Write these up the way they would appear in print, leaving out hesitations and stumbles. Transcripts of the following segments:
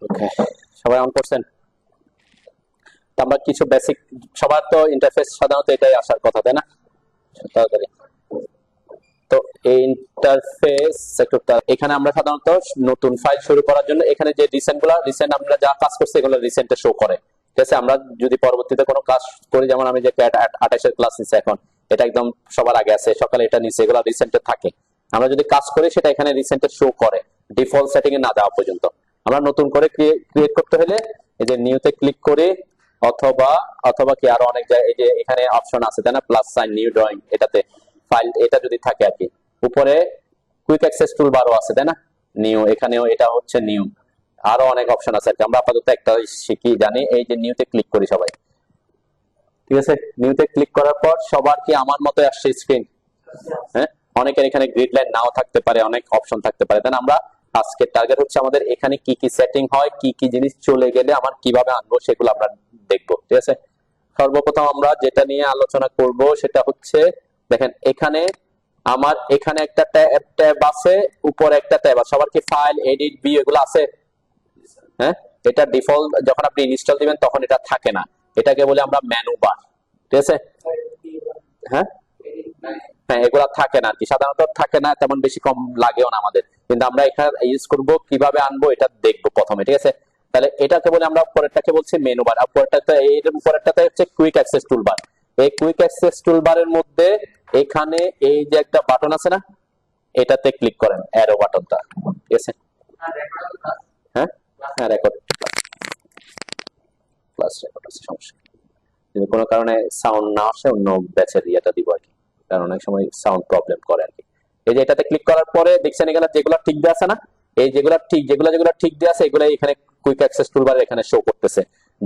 ওকে, সবাই অন করছেন? তো আমরা কিছু বেসিক, সবার তো ইন্টারফেস সাধারণত এটাই আসার কথা, তাই না? তাড়াতাড়ি। তো এই ইন্টারফেস সেক্টরটা এখানে আমরা সাধারণত নতুন ফাইল শুরু করার জন্য এখানে যে রিসেন্ট আমরা যা কাজ করছি এগুলো রিসেন্টে শো করে। ঠিক আছে, আমরা যদি পরবর্তীতে কোনো কাজ করি, যেমন আমি যে ক্যাট 28 এর ক্লাস নিছি এখন, এটা একদম সবার আগে আছে, সকালে এটা নিচে, এগুলো রিসেন্টে থাকে। আমরা যদি কাজ করি সেটা এখানে রিসেন্টে শো করে, ডিফল্ট সেটিং এ না যাওয়া পর্যন্ত। আমরা নতুন করে ক্রিয়েট করতে হলে এই যে নিউতে ক্লিক করি, অথবা অথবা কি আরো অনেক জায়গায় এই যে এখানে অপশন আছে তাই না, প্লাস সাইন, নিউ ড্রয়িং, এটাতে ফাইল এটা যদি থাকে আর কি। উপরে কুইক অ্যাক্সেস টুল বারও আছে তাই না, নিউ, এখানেও এটা হচ্ছে নিউ। আরো অনেক অপশন আছে আর কি, আমরা আপাতত একটা শিখি জানি। এই যে নিউতে ক্লিক করি সবাই, ঠিক আছে? নিউতে ক্লিক করার পর সবার কি আমার মতো আসছে স্ক্রিন? হ্যাঁ, অনেকের এখানে গ্রিড লাইন নাও থাকতে পারে, অনেক অপশন থাকতে পারে, তাই না? আমরা আজকের টার্গেট হচ্ছে আমাদের এখানে কি কি সেটিং হয়, কি কি জিনিস চলে গেলে আমার কিভাবে আনবো সেগুলো আমরা দেখবো, ঠিক আছে? সর্বপ্রথম আমরা যেটা নিয়ে আলোচনা করব সেটা হচ্ছে, দেখেন এখানে আমার এখানে একটা ট্যাব আছে, উপরে একটা ট্যাব আছে। সবার কি ফাইল, এডিট, ভিউ এগুলো আছে? হ্যাঁ, এটা ডিফল্ট যখন আপনি ইনস্টল দিবেন তখন এটা থাকে না, এটাকে বলে আমরা মেনু বার, ঠিক আছে? হ্যাঁ হ্যাঁ, এগুলা থাকে না আর কি, সাধারণত থাকে না, তেমন বেশি কম লাগেও না আমাদের, কিন্তু আমরা এখানে ইউজ করব কিভাবে আনবো এটা দেখবো প্রথমে, ঠিক আছে? তাহলে এটাকে বলে আমরা পরেরটাকে বলছি মেনু বার, আর পরেরটাতে এর উপরেরটাতে হচ্ছে কুইক অ্যাক্সেস টুলবার। এই কুইক অ্যাক্সেস টুলবারের মধ্যে এখানে এই যে একটা বাটন আছে না, এটাতে ক্লিক করেন, অ্যারো বাটনটা, ঠিক আছে? হ্যাঁ হ্যাঁ, রেকর্ড প্লাস রেকর্ড আছে, সমস্যা নেই। যদি কোনো কারণে সাউন্ড না আসে অন্য ব্যাচের ইয়েটা দিব আর কি, কারণ অনেক সময় সাউন্ড প্রবলেম করে আর কি। এই যে এটাতে ক্লিক করার পরে দেখছেন এখানে যেগুলো ঠিক দেওয়া আছে না, এই যেগুলো ঠিক যেগুলো ঠিক দেওয়া আছে এগুলো এখানে কুইক অ্যাক্সেস টুলবার এখানে শো করতেছে।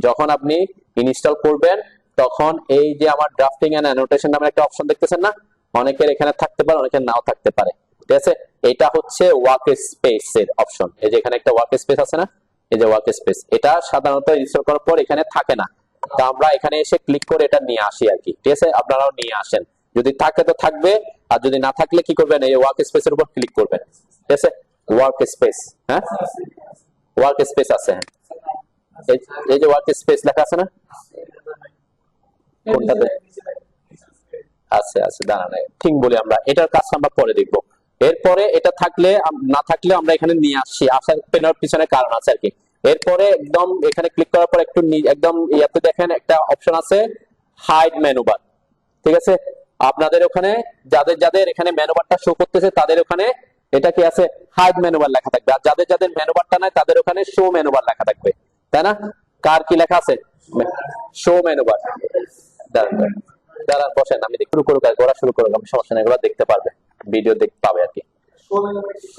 যখন আপনি ইনস্টল করবেন তখন এই যে আমার ড্রাফটিং এন্ড অ্যানোটেশন নামে একটা অপশন দেখতেছেন না, অনেকের এখানে থাকতে পারে, অনেকের নাও থাকতে পারে, ঠিক আছে? এটা হচ্ছে ওয়ার্ক স্পেস এর অপশন। এই যে এখানে একটা ওয়ার্ক স্পেস আছে না, এই যে ওয়ার্ক স্পেস, এটা সাধারণত ইনস্টল করার পর এখানে থাকে না। তা আমরা এখানে এসে ক্লিক করে এটা নিয়ে আসি আর কি, ঠিক আছে? আপনারাও নিয়ে আসেন, যদি থাকে তো থাকবে, আর যদি না থাকলে কি করবেন, এই ওয়ার্ক স্পেসের উপর ক্লিক করবেন, ঠিক আছে? ওয়ার্ক স্পেস, হ্যাঁ ওয়ার্ক স্পেস আছে, হ্যাঁ এই যে ওয়ার্ক স্পেস লেখা আছে না, কোনটাতে আছে? আছে, দাঁড়ান ঠিক বলি, আমরা এটার কাজ আমরা পরে দেখবো। এরপরে এটা থাকলে না থাকলে আমরা এখানে নিয়ে আসছি, আসার পিছনে কারণ আছে আর কি। এরপরে একদম এখানে ক্লিক করার পর একটু একদম ইয়াতে দেখেন একটা অপশন আছে, হাইড মেনু বার, ঠিক আছে? আপনাদের ওখানে যাদের যাদের এখানে মেনু বারটা শো করতেছে তাদের ওখানে এটা কি আছে, হাইড মেনু বার লেখা থাকবে, আর যাদের যাদের মেনু বারটা নাই তাদের ওখানে শো মেনু বার লেখা থাকবে, তাই না? কার কি লেখা আছে? Show menu bar. দাঁড়ান দাঁড়ান, বসেন, আমি শুরু করুক, আর গোড়া শুরু করুক, আমি সমস্যা নেই, এগুলো দেখতে পারবে, ভিডিও দেখতে পাবে আর কি।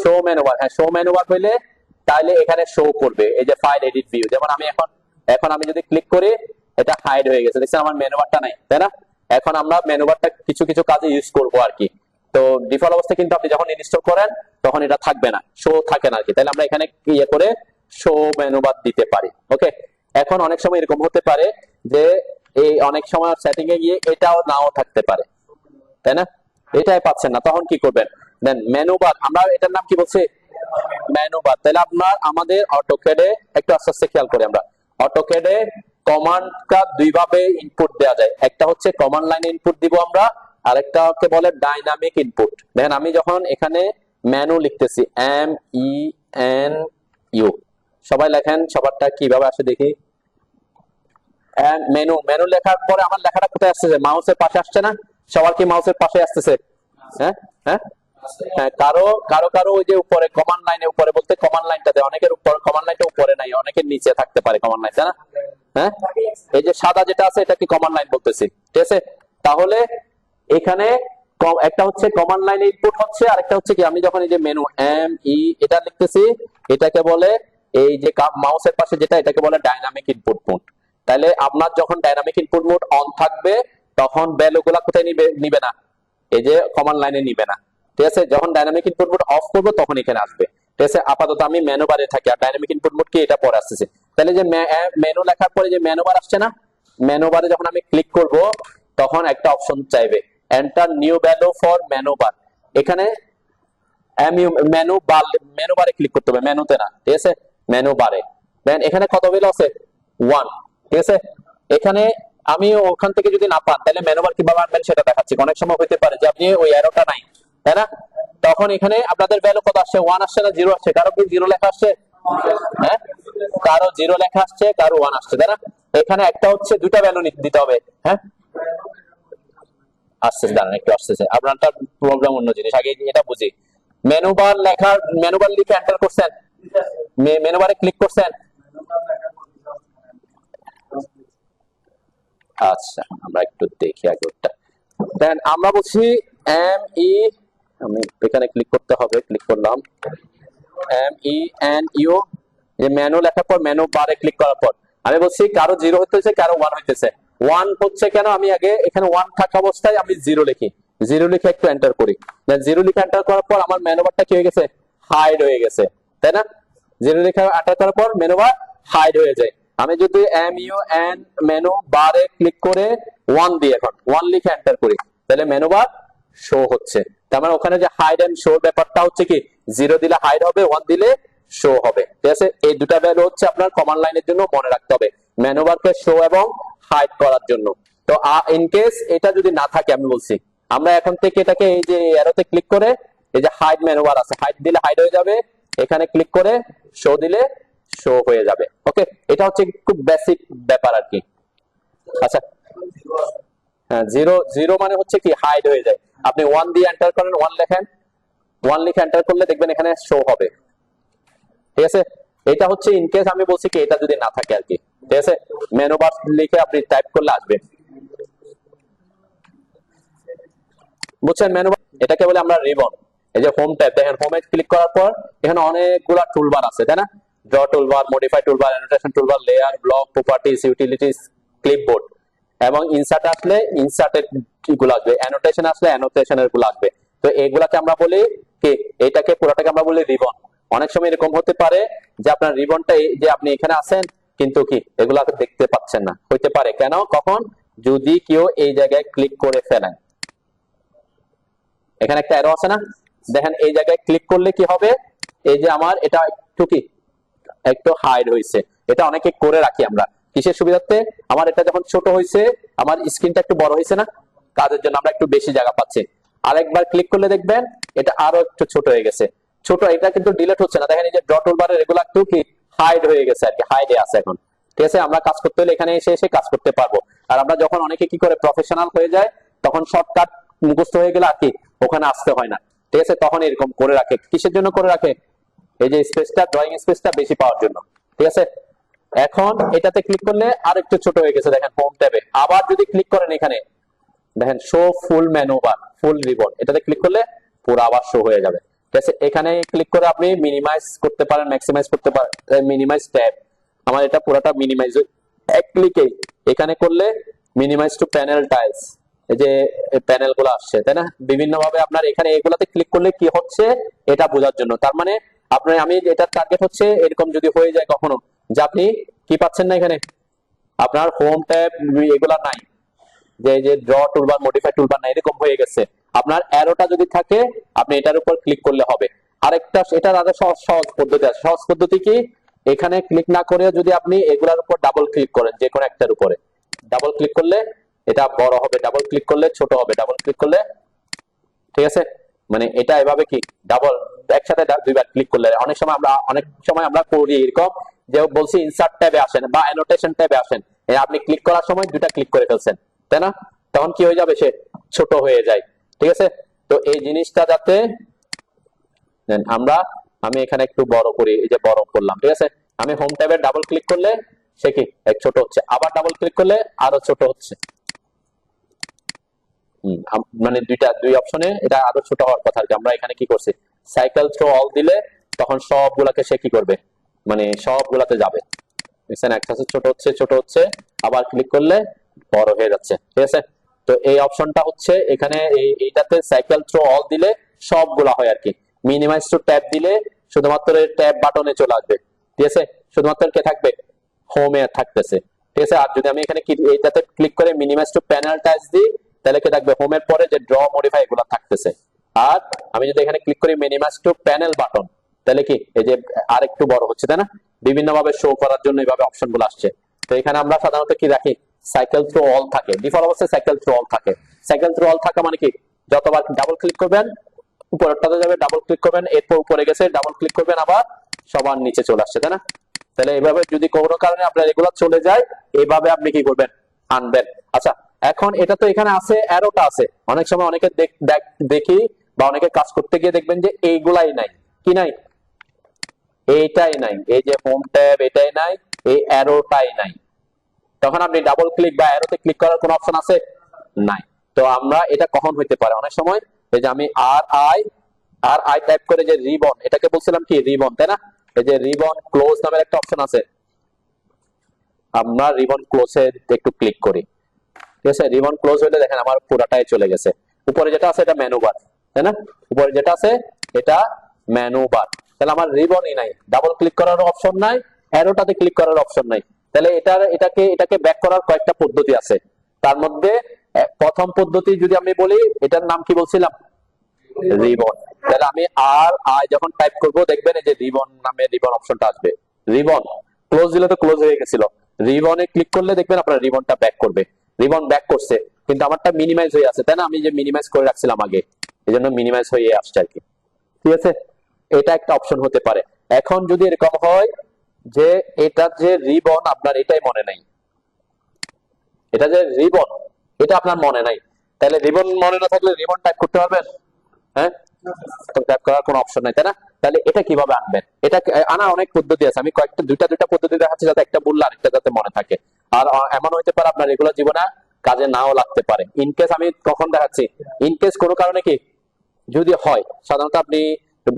শো মেনু বার, হ্যাঁ শো মেনু বার হইলে তাহলে এখানে শো করবে এই যে ফাইল, এডিট, ভিউ। যেমন আমি এখন এখন আমি যদি ক্লিক করি এটা হাইড হয়ে গেছে, দেখছেন আমার মেনু বারটা নাই, তাই না? এখন আমরা মেনু বারটা কিছু কিছু কাজে ইউজ করবো আর কি। তো ডিফল্ট অবস্থায় কিন্তু আপনি যখন ইনস্টল করেন তখন এটা থাকবে না, শো থাকে না আর কি। তাহলে আমরা এখানে ইয়ে করে শো মেনু বার দিতে পারি, ওকে? এখন অনেক সময় এরকম হতে পারে যে এই অনেক সময় সেটিং এ গিয়ে এটাও নাও থাকতে পারে, তাই না? এটাই পাচ্ছেন না, তখন কি করবেন? দেন মেনু বার, আমরা এটার নাম কি বলছি, মেনু বার। তাহলে আপনার আমাদের অটোক্যাডে একটু আস্তে আস্তে খেয়াল করি, আমরা অটোক্যাডে কমান্ডটা দুই ভাবে ইনপুট দেওয়া যায়, একটা হচ্ছে কমান্ড লাইনে ইনপুট দিব আমরা, আরেকটাকে বলে ডাইনামিক ইনপুট। দেখেন আমি যখন এখানে মেনু লিখতেছি, MENU, সবাই লেখেন, সবারটা কিভাবে আসে দেখি। মেনু, মেনু লেখার পরে আমার লেখাটা কোথায় আসতেছে, মাউসের পাশে আসছে না? সবার কি মাউসের পাশে আসতেছে? হ্যাঁ হ্যাঁ হ্যাঁ, কারো কারো কারো ওই যে উপরে কমান্ড লাইনে, উপরে বলতে কমান্ড লাইনটাতে, অনেকের উপর কমান্ড লাইনটা উপরে নাই, অনেকের নিচে থাকতে পারে কমান্ড লাইন, তাই না? হ্যাঁ, এই যে সাদা যেটা আছে এটা কি কমান্ড লাইন বলতেছি, ঠিক আছে? তাহলে এখানে একটা হচ্ছে কমান্ড লাইন ইনপুট হচ্ছে, আরেকটা হচ্ছে কি, আমি যখন এই যে মেনু এটা লিখতেছি, এটাকে বলে এই যে মাউসের পাশে যেটা, এটাকে বলে ডাইনামিক ইনপুট মোড। তাহলে আপনার যখন ডাইনামিক ইনপুট মোড অন থাকবে তখন ভ্যালু গুলা কোথায় নিবে না, এই যে কমান্ড লাইনে নিবে না, ঠিক আছে? যখন ডাইনামিক ইনপুট মোড অফ করবো তখন এখানে আসবে, ঠিক আছে? আপাতত আমি মেনু বারে থাকি, আর ডাইনামিক ইনপুট মোড কি এটা পরে আসতেছে। তাহলে যে মেনু লেখার পরে যে মেনু বার আসছে না, মেনু বারে যখন আমি ক্লিক করব তখন একটা অপশন চাইবে, enter new value for menu bar. এখানে মেনু বারে ক্লিক করতে হবে, মেনুতে না, ঠিক আছে? মেনু বারে দেন এখানে কত ভ্যালু আছে 1, ঠিক আছে। এখানে আমি ওখান থেকে যদি না পান তাহলে মেনু বার কিভাবে আনবেন সেটা দেখাচ্ছি। অনেক সময় হতে পারে যে আপনি ওই অ্যারোটা নাই, তাই না? তখন এখানে আপনাদের ভ্যালু কত আসছে, 1 আসছে না 0 আসছে? কারো কি 0 লেখা আসছে? হ্যাঁ, কারো 0 লেখা আসছে, কারো 1 আসছে, তাই না? এখানে একটা হচ্ছে দুইটা ভ্যালু দিতে হবে। হ্যাঁ, আসছে, দাঁড়ান একটু আসতেছে, আপনারটা প্রবলেম অন্য জিনিস, আগে এটা বুঝি। মেনু বার লেখার, মেনু বার লিখে এন্টার করছেন, মেনু বারে ক্লিক করছেন? আচ্ছা, আমরা একটু দেখি আগে ওটা। দেন আমরা বলছি এম ই, আমি এখানে ক্লিক করতে হবে, ক্লিক করলাম MENU, যে মেনু লেখার পর মেনু বারে ক্লিক করার পর আমি বলছি কারো 0 হইতেছে, কারো 1 হইতেছে। 1 হচ্ছে কেন, আমি আগে এখানে 1 থাকা অবস্থায় আমি 0 লিখি, 0 লিখে একটু এন্টার করি। দেন 0 লিখে এন্টার করার পর আমার মেনু বারটা কি হয়ে গেছে, হাইড হয়ে গেছে, তাই না? 0 লিখে এন্টার করার পর মেনু বার হাইড হয়ে যায়। আমি যদি MUN মেনু বারে ক্লিক করে 1 দিয়ে এখন 1 লিখে এন্টার করি, তাহলে মেনু বার শো হচ্ছে। তার মানে ওখানে যে হাইড এন্ড শো ব্যাপারটা হচ্ছে কি, 0 দিলে হাইড হবে, 1 দিলে শো হবে, ঠিক আছে? এই দুটা ভ্যালু হচ্ছে আপনার কমান্ড লাইনের জন্য মনে রাখতে হবে, মেনু বারকে শো এবং হাইড করার জন্য। তো ইন কেস এটা যদি না থাকে, আমি বলছি আমরা এখন থেকে এটাকে এই যে অ্যারোতে ক্লিক করে এই যে হাইড মেনু বার আছে, হাইড দিলে হাইড হয়ে যাবে, এখানে ক্লিক করে শো দিলে শো হয়ে যাবে। ওকে, এটা হচ্ছে খুব বেসিক ব্যাপার আর কি। আচ্ছা, হ্যাঁ, 0 মানে হচ্ছে কি হাইড হয়ে যায়। আপনি 1 দিয়ে এন্টার করেন, 1 লেখেন, 1 লিখে এন্টার করলে দেখবেন এখানে শো হবে, ঠিক আছে? এটা হচ্ছে ইন কেস আমি বলছি কি এটা যদি না থাকে আর কি, ঠিক আছে? মেনু বার লিখে আপনি টাইপ করলে আসবে, বুঝছেন? মেনু বার এটাকে বলে আমরা রিবন। এই যে হোম ট্যাব দেখেন, হোমে ক্লিক করার পর এখানে অনেকগুলা টুলবার আছে, তাই না? Draw toolbar, modify toolbar, annotation toolbar, layer, block, properties, utilities, clipboard, এবং ইনসার্ট আসলে ইনসার্টের গুলো আসবে, অ্যানোটেশন আসলে অ্যানোটেশনের গুলো আসবে। তো এগুলাকে আমরা বলি কি, এটাকে পুরোটাকে আমরা বলি রিবন। অনেক সময় এরকম হতে পারে যে আপনার রিবনটা যে আপনি এখানে আছেন কিন্তু কি এগুলাকে দেখতে পাচ্ছেন না, হইতে পারে কেন, কখন, যদি কেউ এই জায়গায় ক্লিক করে ফেলেন। এখানে একটা অ্যারো আছে না, দেখেন এই জায়গায় ক্লিক করলে কি হবে, এই যে আমার এটা একটু কি একটু হাইড হয়েছে, এটা অনেকে করে রাখি আমরা কিসের সুবিধার্থে, আমার এটা যখন ছোট হয়েছে, আমার স্ক্রিনটা একটু বড় হয়েছে না, কাজের জন্য আমরা একটু বেশি জায়গা পাচ্ছি। আরেকবার ক্লিক করলে দেখবেন এটা আরো একটু ছোট হয়ে গেছে, ছোট, এটা কিন্তু ডিলিট হচ্ছে না, দেখেন এই যে ডট টুলবারের এগুলো একটু কি হাইড হয়ে গেছে আর কি, হাইডে আছে এখন, ঠিক আছে? আমরা কাজ করতে হলে এখানে এসে এসে কাজ করতে পারবো। আর আমরা যখন অনেকে কি করে প্রফেশনাল হয়ে যায়, তখন শর্টকাট মুখস্থ হয়ে গেলে আর কি ওখানে আসতে হয় না, ঠিক আছে? তখন এরকম করে রাখে, কিসের জন্য করে রাখে, এই যে স্পেসটা, ড্রয়িং স্পেসটা বেশি পাওয়ার জন্য, ঠিক আছে? এখন এটাতে ক্লিক করলে আর একটু ছোট হয়ে গেছে, দেখেন হোম ট্যাবে। আবার যদি ক্লিক করেন এখানে দেখেন শো ফুল মেনু বার, ফুল রিবন, এটাতে ক্লিক করলে পুরো আবার শো হয়ে যাবে, ঠিক আছে? এখানে ক্লিক করে আপনি মিনিমাইজ করতে পারেন, ম্যাক্সিমাইজ করতে পারেন, মিনিমাইজ ট্যাব, আমার এটা পুরোটা মিনিমাইজ এক ক্লিকেই এখানে করলে মিনিমাইজ টু প্যানেল টাইলস, এই যে প্যানেল গুলো আসছে, তাই না? বিভিন্ন ভাবে আপনার এখানে এগুলাতে ক্লিক করলে কি হচ্ছে এটা বোঝার জন্য। তার মানে আপনার, আমি এটা টার্গেট হচ্ছে এরকম যদি হয়ে যায় কখনো যে আপনি কি পাচ্ছেন না, এখানে আপনার হোম ট্যাব এগুলা নাই, যে যে ড্র টুলবার, মডিফাই টুলবার নাই, এরকম হয়ে গেছে, আপনার অ্যারোটা যদি থাকে আপনি এটার উপর ক্লিক করলে হবে। আরেকটা, এটার আরো সহজ সহজ পদ্ধতি আছে। সহজ পদ্ধতি কি, এখানে ক্লিক না করে যদি আপনি এগুলার উপর ডাবল ক্লিক করেন, যে কোনো একটার উপরে ডাবল ক্লিক করলে এটা বড় হবে, ডাবল ক্লিক করলে ছোট হবে, ডাবল ক্লিক করলে, ঠিক আছে? মানে এটা এভাবে কি ডাবল একসাথে দুইবার ক্লিক করলে, অনেক সময় আমরা করি এরকম যে বলছি ইনসার্ট ট্যাবে আসেন বা অ্যানোটেশন ট্যাবে আসেন, আপনি ক্লিক করার সময় দুইটা ক্লিক করে ফেলছেন, তাই না? তখন কি হয়ে যাবে, সে ছোট হয়ে যায়, ঠিক আছে? তো এই জিনিসটা যাতে আমরা, আমি এখানে একটু বড় করি, এই যে বড় করলাম, ঠিক আছে? আমি হোম ট্যাবে ডাবল ক্লিক করলে সে কি এক ছোট হচ্ছে, আবার ডাবল ক্লিক করলে আরো ছোট হচ্ছে, মানে দুই অপশনে এটা আরো ছোট হওয়ার কথা। আমরা এখানে কি করছি, সাইকেল থ্রো অল দিলে তখন সবগুলাকে সে কি করবে, মানে সবগুলাতে যাবে, দেখছেন? একটা ছোট হচ্ছে ছোট হচ্ছে, আবার ক্লিক করলে বড় হয়ে যাচ্ছে, ঠিক আছে? তো এই অপশনটা হচ্ছে এখানে, এইটাতে সাইকেল থ্রো অল দিলে সবগুলা হয় আর কি। মিনিমাইজ টু ট্যাব দিলে শুধুমাত্র ট্যাব বাটনে চলে আসবে, ঠিক আছে? শুধুমাত্র কে থাকবে, হোমে থাকতেছে, ঠিক আছে? আর যদি আমি এখানে এইটাতে ক্লিক করে মিনিমাইজ টু প্যানেল টাচ দিই, তাহলে কি থাকবে, হোমের পরে যে ড্র, মডিফাই এগুলো থাকতেছে। আর আমি যদি এখানে ক্লিক করি মিনিমাইজ টু প্যানেল বাটন, তাহলে কি এই যে আরেকটু বড় হচ্ছে, তাই না? বিভিন্ন ভাবে শো করার জন্য এইভাবে অপশন গুলো আসছে। তো এখানে আমরা সাধারণত কি রাখি, সাইকেল থ্রু অল থাকে, ডিফল্ট অবস্থায় সাইকেল থ্রু অল থাকে। সাইকেল থ্রু অল থাকা মানে কি, যতবার ডাবল ক্লিক করবেন উপরেরটাতে যাবে, ডাবল ক্লিক করবেন এরপর উপরে গেছে, ডাবল ক্লিক করবেন আবার সবার নিচে চলে আসছে, তাই না? তাহলে এইভাবে যদি কোনো কারণে আপনার রেগুলার চলে যায়, এইভাবে আপনি কি করবেন, আনবেন। আচ্ছা, এখন এটা তো এখানে আছে, অ্যারোটা আছে। অনেক সময় অনেকে দেখি বা অনেকে কাজ করতে গিয়ে দেখবেন যে এইগুলাই নাই, কি নাই, এইটাই নাই, এই যে হোম ট্যাব এটাই নাই, এই অ্যারোটাই নাই। তখন আপনি ডাবল ক্লিক বা অ্যারোতে ক্লিক করার কোনো অপশন আছে? নাই। তো আমরা এটা কখন হইতে পারে, অনেক সময় এই যে আমি আর আই টাইপ করে যে রিবন, এটাকে বলছিলাম কি রিবন, তাই না? এই যে রিবন ক্লোজ নামের একটা অপশন আছে, আমরা রিবন ক্লোজে একটু ক্লিক করি, ঠিক আছে? রিবন ক্লোজ হইলে দেখেন আমার পুরাটাই চলে গেছে। উপরে যেটা আছে এটা মেনু বার, তাই না? উপরে যেটা আছে এটা মেনু বার। তাহলে আমার রিবনই নাই, ডাবল ক্লিক করার অপশন নাই, অ্যারোটাতে ক্লিক করার অপশন নাই। তাহলে এটাকে ব্যাক করার কয়েকটা পদ্ধতি আছে। তার মধ্যে প্রথম পদ্ধতি যদি আমি বলি, এটার নাম কি বলছিলাম, রিবন। তাহলে আমি আর আই যখন টাইপ করব দেখবেন এই যে রিবন নামে রিবন অপশনটা আসবে। রিবন ক্লোজ দিলে তো ক্লোজ হয়ে গেছিল, রিবনে ক্লিক করলে দেখবেন আপনার রিবনটা ব্যাক করবে। রিবন ব্যাক করছে, কিন্তু আমারটা মিনিমাইজ হয়ে আছে, তাই না? আমি যে মিনিমাইজ করে রাখছিলাম আগে, এই জন্য মিনিমাইজ হয়ে আসছে আর কি, ঠিক আছে? এটা একটা অপশন হতে পারে। এখন যদি এরকম হয় যে এটা যে রিবন আপনার এটাই মনে নাই, এটা যে রিবন এটা আপনার মনে নাই, তাহলে রিবন মনে না থাকলে রিবন টাইপ করতে পারবেন? হ্যাঁ, তো ট্যাপ করার কোনো অপশন নাই, তাই না? তাহলে এটা কিভাবে আনবেন? এটা আনার অনেক পদ্ধতি আছে, আমি কয়েকটা দুইটা পদ্ধতি দেখাচ্ছি যাতে একটা বললে আরেকটা যাতে মনে থাকে। আর এমন হইতে পারে আপনার রেগুলার জীবনে কাজে নাও লাগতে পারে। ইনকেস আমি কখন দেখাচ্ছি, ইনকেস কোনো কারণে কি যদি হয়, সাধারণত আপনি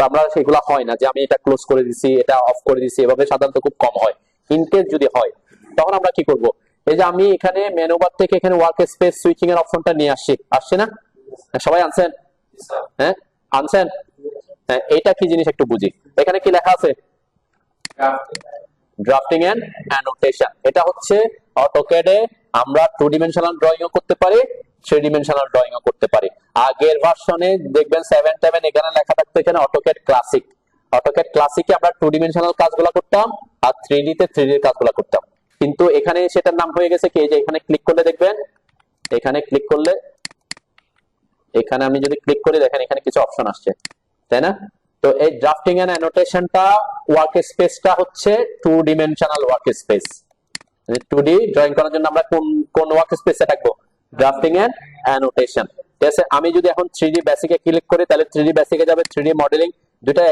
আমরা সেগুলো হয় না যে আমি এটা ক্লোজ করে দিছি, এটা অফ করে দিছি, এভাবে সাধারণত খুব কম হয়। ইনকেস যদি হয় তখন আমরা কি করব, এই যে আমি এখানে মেনু বার থেকে এখানে ওয়ার্ক স্পেস সুইচিং এর অপশনটা নিয়ে আসছে না? সবাই আনছেন? হ্যাঁ, আনছেন? হ্যাঁ, এটা কি জিনিস একটু বুঝি। এখানে কি লেখা আছে, ড্রাফটিং এন্ড অ্যানোটেশন। এটা হচ্ছে অটোক্যাডে আমরা 2 ডিমেনশনাল ড্রয়িং ও করতে পারি, 3 ডিমেনশনাল ড্রয়িং ও করতে পারি। আগের ভার্সনে দেখবেন 7 এখানে লেখা থাকতো এখানে অটোক্যাড ক্লাসিক। অটোক্যাড ক্লাসিকে আমরা 2 ডিমেনশনাল কাজগুলো করতাম আর 3D তে 3D এর কাজগুলো করতাম। কিন্তু এখানে সেটার নাম হয়ে গেছে কি, যে এখানে ক্লিক করলে দেখবেন, এখানে ক্লিক করলে, এখানে আমি যদি ক্লিক করি দেখেন এখানে কিছু অপশন আসছে, তাই না? তো এই ড্রাফটিং এন্ড অ্যানোটেশনটা ওয়ার্ক স্পেসটা হচ্ছে 2 dimensional work space. 2D drawing করার জন্য আমরা কোন ওয়ার্ক স্পেসে রাখবো, ড্রাফটিং এন্ড অ্যানোটেশন। ঠিক আছে, আমি যদি এখন 3D বেসিকে ক্লিক করি তাহলে 3D বেসিকে যাবে, 3D মডেলিং দুটো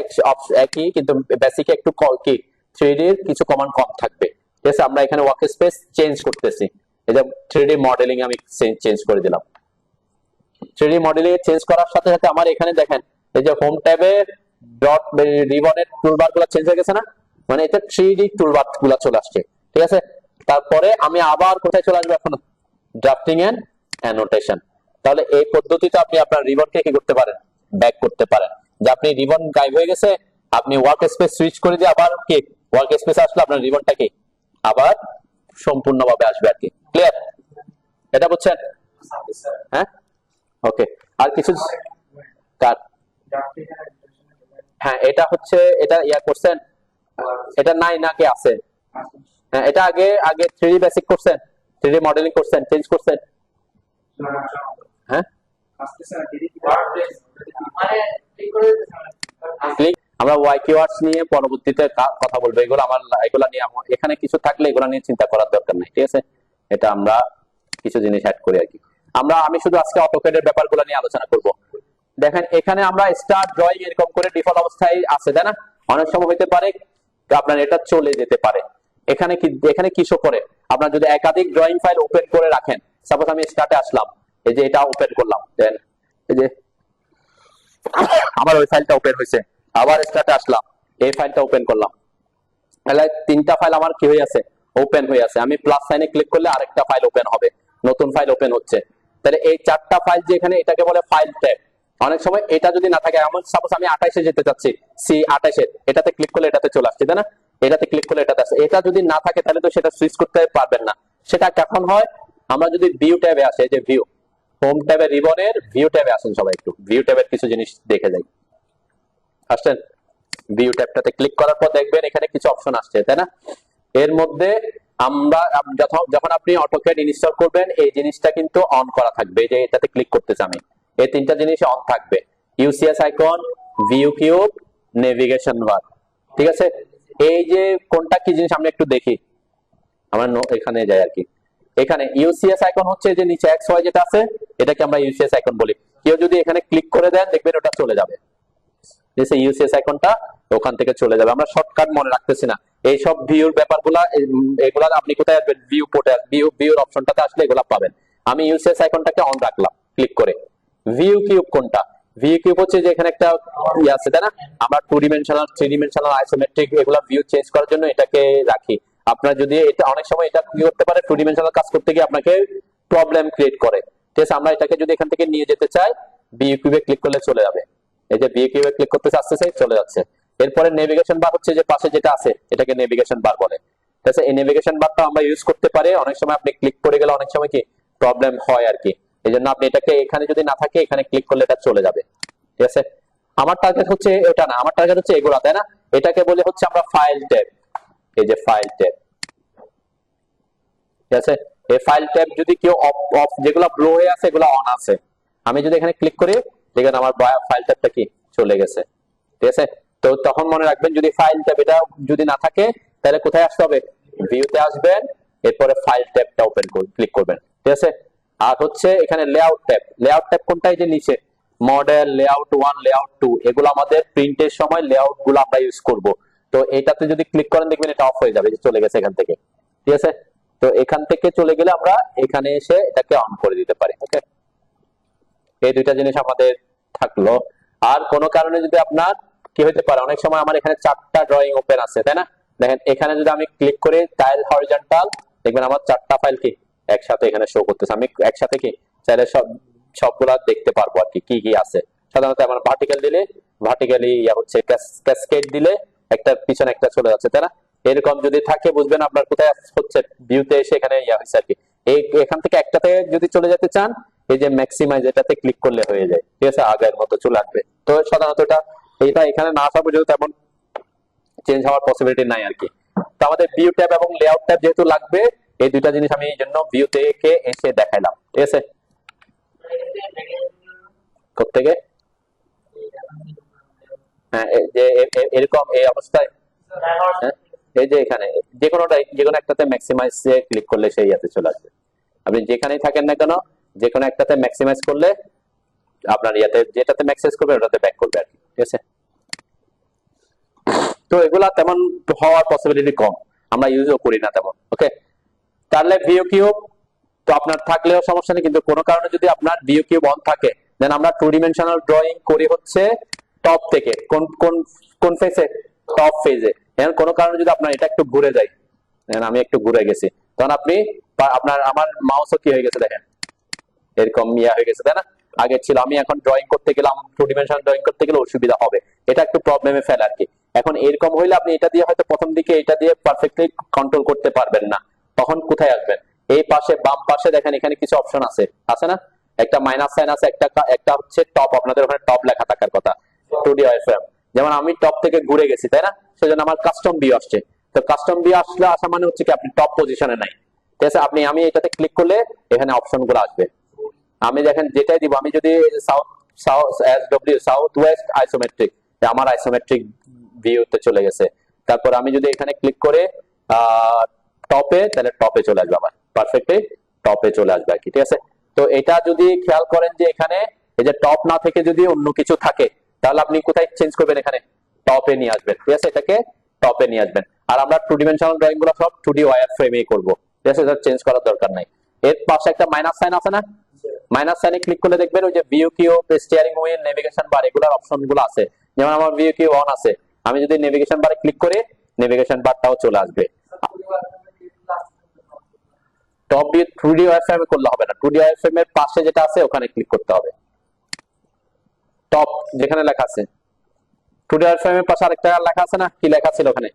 একই, কিন্তু বেসিকে একটু কি 3D এর কিছু কমান্ড কম থাকবে। ঠিক আছে, আমরা এখানে ওয়ার্ক স্পেস চেঞ্জ করতেছি, এই যে 3D মডেলিং আমি চেঞ্জ করে দিলাম। 3D মডেলিং এ চেঞ্জ করার সাথে সাথে আমার এখানে দেখেন এই যে হোম ট্যাবে ডট রিবনের টুলবার গুলো চেঞ্জ হয়ে গেছে না, মানে এটা 3D টুলবার গুলো চলে আসছে। ঠিক আছে, তারপরে আমি আবার কোথায় চলে আসবো এখন, ড্রাফটিং এন্ড অ্যানোটেশন। তাহলে এই পদ্ধতিতে আপনি আপনার রিবনকে কি করতে পারেন, ব্যাক করতে পারেন। যে আপনি রিবন গায়েব হয়ে গেছে, আপনি ওয়ার্ক স্পেস সুইচ করে দিয়ে আবার কি ওয়ার্ক স্পেসে আসলে আপনার রিবনটা কি আবার সম্পূর্ণভাবে আসবে আর কি। ক্লিয়ার? এটা বুঝছেন? হ্যাঁ, ওকে। আর কিছু কার, হ্যাঁ এটা হচ্ছে, এটা ইয়া করছেন, এটা নাই নাকি আছে? হ্যাঁ, এটা আগে আগে 3D বেসিক করছেন, 3D মডেলিং করছেন, চেঞ্জ করছেন? হ্যাঁ, আমরা ওয়াই কিওয়ার্ডস নিয়ে পরবর্তীতে কথা বলবো। এগুলা নিয়ে এখানে কিছু থাকলে এগুলা নিয়ে চিন্তা করার দরকার নেই। ঠিক আছে, এটা আমরা কিছু জিনিস অ্যাড করি আর কি। আমি শুধু আজকে অটোক্যাডের ব্যাপারগুলো নিয়ে আলোচনা করব। দেখেন এখানে আমরা স্টার্ট ড্রয়িং এরকম করে ডিফল্ট অবস্থায় আছে, তাই না? অনেক সময় হতে পারে আপনার এটা চলে যেতে পারে। এখানে কি শো করে, আপনার যদি একাধিক ড্রয়িং ফাইল ওপেন করে রাখেন, সাপোজ আমি স্টার্টে আসলাম, এই যে এটা ওপেন করলাম, দেন এই যে আবার ওই ফাইলটা ওপেন হয়েছে, আবার স্টার্টে আসলাম, এই ফাইলটা ওপেন করলাম, তাহলে 3টা ফাইল আমার কি হয়ে আছে, ওপেন হয়ে আছে। আমি প্লাস সাইনে ক্লিক করলে আরেকটা ফাইল ওপেন হবে, নতুন ফাইল ওপেন হচ্ছে। তাহলে এই 4টা ফাইল যে এখানে, এটাকে বলে ফাইল ট্যাব। অনেক সময় এটা যদি না থাকে, এমন সাপোজ আমি 28-এ যেতে চাচ্ছি, C28-এ, এটাতে ক্লিক করলে এটাতে চলে আসছে, তাই না? এটাতে ক্লিক করলে এটাতে আসছে। এটা যদি না থাকে তাহলে তো সেটা সুইচ করতে পারবেন না। সেটা কখন হয়, আমরা যদি ভিউ ট্যাবে আসে, যে ভিউ, হোম ট্যাবে রিবনের ভিউ ট্যাবে আসেন, সবাই একটু ভিউ ট্যাবের কিছু জিনিস দেখে যাই। আসছেন? ভিউ ট্যাবটাতে ক্লিক করার পর দেখবেন এখানে কিছু অপশন আসছে, তাই না? এর মধ্যে আমরা যখন আপনি অটোক্যাড ইনস্টল করবেন এই জিনিসটা কিন্তু অন করা থাকবে, যে এটাতে ক্লিক করতেছি আমি, এই তিনটা জিনিস অন থাকবে, UCS icon, view cube, navigation bar. ঠিক আছে, এই যে কোনটা কি জিনিস আমরা একটু দেখি, আমরা এখানে যাই আর কি। এখানে ইউসিএস আইকন হচ্ছে যে নিচে এক্স ওয়াই যেটা আছে, এটাকে আমরা ইউসিএস আইকন বলি। কেউ যদি এখানে ক্লিক করে দেন দেখবেন ওটা চলে যাবে, ইউসিএস আইকনটা ওখান থেকে চলে যাবে। আমরা শর্টকাট মনে রাখতেছি না এইসব ভিউর ব্যাপারগুলা, এগুলা আপনি কোথায় আসবেন, ভিউ পোর্টে, ভিউর অপশনটাতে আসলে এগুলা পাবেন। আমি ইউসিএস আইকনটাকে অন রাখলাম ক্লিক করে। ভিউ কিউব কোনটা? ভিউ কিউব হচ্ছে যে এখানে একটা ইয়ে আছে, তাই না? আমরা 2 ডিমেনশনাল, 3 ডিমেনশনাল, আইসোমেট্রিক এগুলা ভিউ চেঞ্জ করার জন্য এটাকে রাখি। আপনার যদি এটা অনেক সময় এটা কি করতে পারে, 2 ডিমেনশনাল কাজ করতে গিয়ে আপনাকে প্রবলেম ক্রিয়েট করে। ঠিক আছে, আমরা এটাকে যদি এখান থেকে নিয়ে যেতে চাই ভিউ কিউবে ক্লিক করলে চলে যাবে। এই যে ভিউ কিউবে ক্লিক করতে আসতেছে চলে যাচ্ছে। এরপরে নেভিগেশন বার হচ্ছে যে পাশে যেটা আছে এটাকে নেভিগেশন বার বলে। ঠিক আছে, এই নেভিগেশন বারটা আমরা ইউজ করতে পারি, অনেক সময় আপনি ক্লিক করে গেলে অনেক সময় কি প্রবলেম হয় আর কি। এই জন্য আপনি এটাকে এখানে যদি না থাকে এখানে ক্লিক করলে এটা চলে যাবে। ঠিক আছে, আমার টার্গেট হচ্ছে এটা না, আমার টার্গেট হচ্ছে এগুলা, তাই না? এটাকে বলে হচ্ছে আমরা ফাইল ট্যাব। এই যে ফাইল ট্যাব, ঠিক আছে, এই ফাইল ট্যাব যদি কেউ অফ যেগুলো ব্লো হয়ে আছে এগুলো অন আছে, আমি যদি এখানে ক্লিক করি দেখেন আমার ফাইল ট্যাবটা কি চলে গেছে। ঠিক আছে, তো তখন মনে রাখবেন যদি ফাইল ট্যাব এটা যদি না থাকে তাহলে কোথায় আসতে হবে, ভিউতে আসবেন, এরপরে ফাইল ট্যাবটা ওপেন ক্লিক করবেন। ঠিক আছে, আর হচ্ছে এখানে লেআউট ট্যাব। লেআউট ট্যাব কোনটা? এই যে নিচে মডেল, লেআউট 1, লেআউট 2, এগুলো আমাদের প্রিন্টের সময় লেআউট গুলো আমরা ইউজ করব। তো এটাতে যদি ক্লিক করেন দেখবেন এটা অফ হয়ে যাবে, যে চলে গেছে এখান থেকে। ঠিক আছে, তো এখান থেকে চলে গেলে আমরা এখানে এসে এটাকে অন করে দিতে পারি। ওকে, এই দুইটা জিনিস আমাদের থাকলো। আর কোনো কারণে যদি আপনার কি হতে পারে, অনেক সময় আমার এখানে 4টা ড্রয়িং ওপেন আছে, তাই না? দেখেন এখানে যদি আমি ক্লিক করে টাইল হরিজন্টাল দেখবেন আমার 4টা ফাইল কি একসাথে এখানে শো করতেছে। আমি একসাথে কি চাইলে সবগুলা দেখতে পারবো আর কি কি কি আছে। সাধারণত আমার ভার্টিক্যাল দিলে ভার্টিক্যালি হচ্ছে, ক্যাসকেড দিলে একটা পিছনে একটা চলে যাচ্ছে, তাই না? এরকম যদি থাকে বুঝবেন আপনার কোথায় হচ্ছে, ভিউতে এসে এখানে হয়েছে আর কি। এখান থেকে একটাতে যদি চলে যেতে চান এই যে ম্যাক্সিমাইজ এটাতে ক্লিক করলে হয়ে যায়। ঠিক আছে, আগের মতো চলে আসবে। তো সাধারণত এটা এখানে না আসা পর্যন্ত তেমন চেঞ্জ হওয়ার পসিবিলিটি নাই আর কি। তো আমাদের ভিউ ট্যাব এবং লেআউট ট্যাব যেহেতু লাগবে, এই দুইটা জিনিস আমি এই জন্য ভিউ থেকে এসে দেখাইলাম। ঠিক আছে, প্রত্যেকে হ্যাঁ, যে এরকম এই অবস্থায়, হ্যাঁ, এই যে এখানে যে কোনো একটাতে ম্যাক্সিমাইজ ক্লিক করলে সেই ইয়াতে চলে আসবে। আপনি যেখানেই থাকেন না কেন যে কোনো একটাতে ম্যাক্সিমাইজ করলে আপনার ইয়াতে যেটাতে ম্যাক্সিমাইজ করবে ওটাতে ব্যাক করবে আর কি। ঠিক আছে, তো এগুলা তেমন হওয়ার পসিবিলিটি কম, আমরা ইউজও করি না তেমন। ওকে, তাহলে ভিউ কিউব তো আপনার থাকলেও সমস্যা নেই, কিন্তু কোনো কারণে যদি আপনার ভিউ কিউব অন থাকে দেন আমরা 2 ডিমেনশনাল ড্রয়িং করি হচ্ছে টপ থেকে, কোন কোন কোন ফেজে, টপ ফেজে। এখন কোনো কারণে যদি আপনার এটা একটু ঘুরে যায়, আমি একটু ঘুরে গেছি, তখন আপনি আপনার আমার মাউসও কি হয়ে গেছে দেখেন এরকম ইয়া হয়ে গেছে, তাই না? আগে ছিল, আমি এখন ড্রয়িং করতে গেলাম 2 ডিমেনশনাল ড্রয়িং করতে গেলে অসুবিধা হবে, এটা একটু প্রবলেমে ফেলে আর কি। এখন এরকম হইলে আপনি এটা দিয়ে হয়তো প্রথম দিকে এটা দিয়ে পারফেক্টলি কন্ট্রোল করতে পারবেন না, তখন কোথায় আসবেন, এই পাশে বাম পাশে দেখেন এখানে কিছু অপশন আছে, আছে না? একটা মাইনাস সাইন আছে, একটা হচ্ছে টপ, আপনাদের ওখানে টপ লেখা থাকার কথা, 2D ওয়ারফ্রেম। যেমন আমি টপ থেকে ঘুরে গেছি, তাই না? সেজন্য আমার কাস্টম ভিউ আসছে। তো কাস্টম ভিউ আসলে আসা মানে হচ্ছে কি আপনি টপ পজিশনে নাই। ঠিক আছে, আমি এটাতে ক্লিক করলে এখানে অপশন গুলো আসবে। আমি দেখেন যেটাই দিব, আমি যদি সাউথ ওয়েস্ট আইসোমেট্রিক, আমার আইসোমেট্রিক ভিউতে চলে গেছে। তারপর আমি যদি এখানে ক্লিক করে টপে, তাহলে টপে চলে আসবে, আমার পারফেক্টলি টপে চলে আসবে আর কি। ঠিক আছে, তো এটা যদি খেয়াল করেন যে এখানে এই যে টপ না থেকে যদি অন্য কিছু থাকে তাহলে আপনি কোথায় চেঞ্জ করবেন, এখানে টপে নিয়ে আসবেন। ঠিক আছে, এটাকে টপে নিয়ে আসবেন। আর আমরা 2 ডিমেনশনাল ড্রয়িং গুলো সব 2D ওয়্যার ফ্রেমেই করবো। ঠিক আছে, এটা চেঞ্জ করার দরকার নাই। এর পাশে একটা মাইনাস সাইন আছে না, মাইনাস সাইনে ক্লিক করলে দেখবেন ওই যে view cube, steering wheel, navigation বার এগুলোর অপশন গুলো আছে। যেমন আমার ভিউ কিউব অন আছে, আমি যদি নেভিগেশন বারে ক্লিক করি নেভিগেশন বারটাও চলে আসবে। টপ দিয়ে 3D ওয়্যারফ্রেম করলে হবে না, 2D ওয়্যারফ্রেম এর পাশে যেটা আছে ওখানে ক্লিক করতে হবে, টপ যেখানে লেখা আছে 2D ওয়্যারফ্রেম এর পাশে আরেকটা লেখা আছে না, কি লেখা ছিল ওখানে,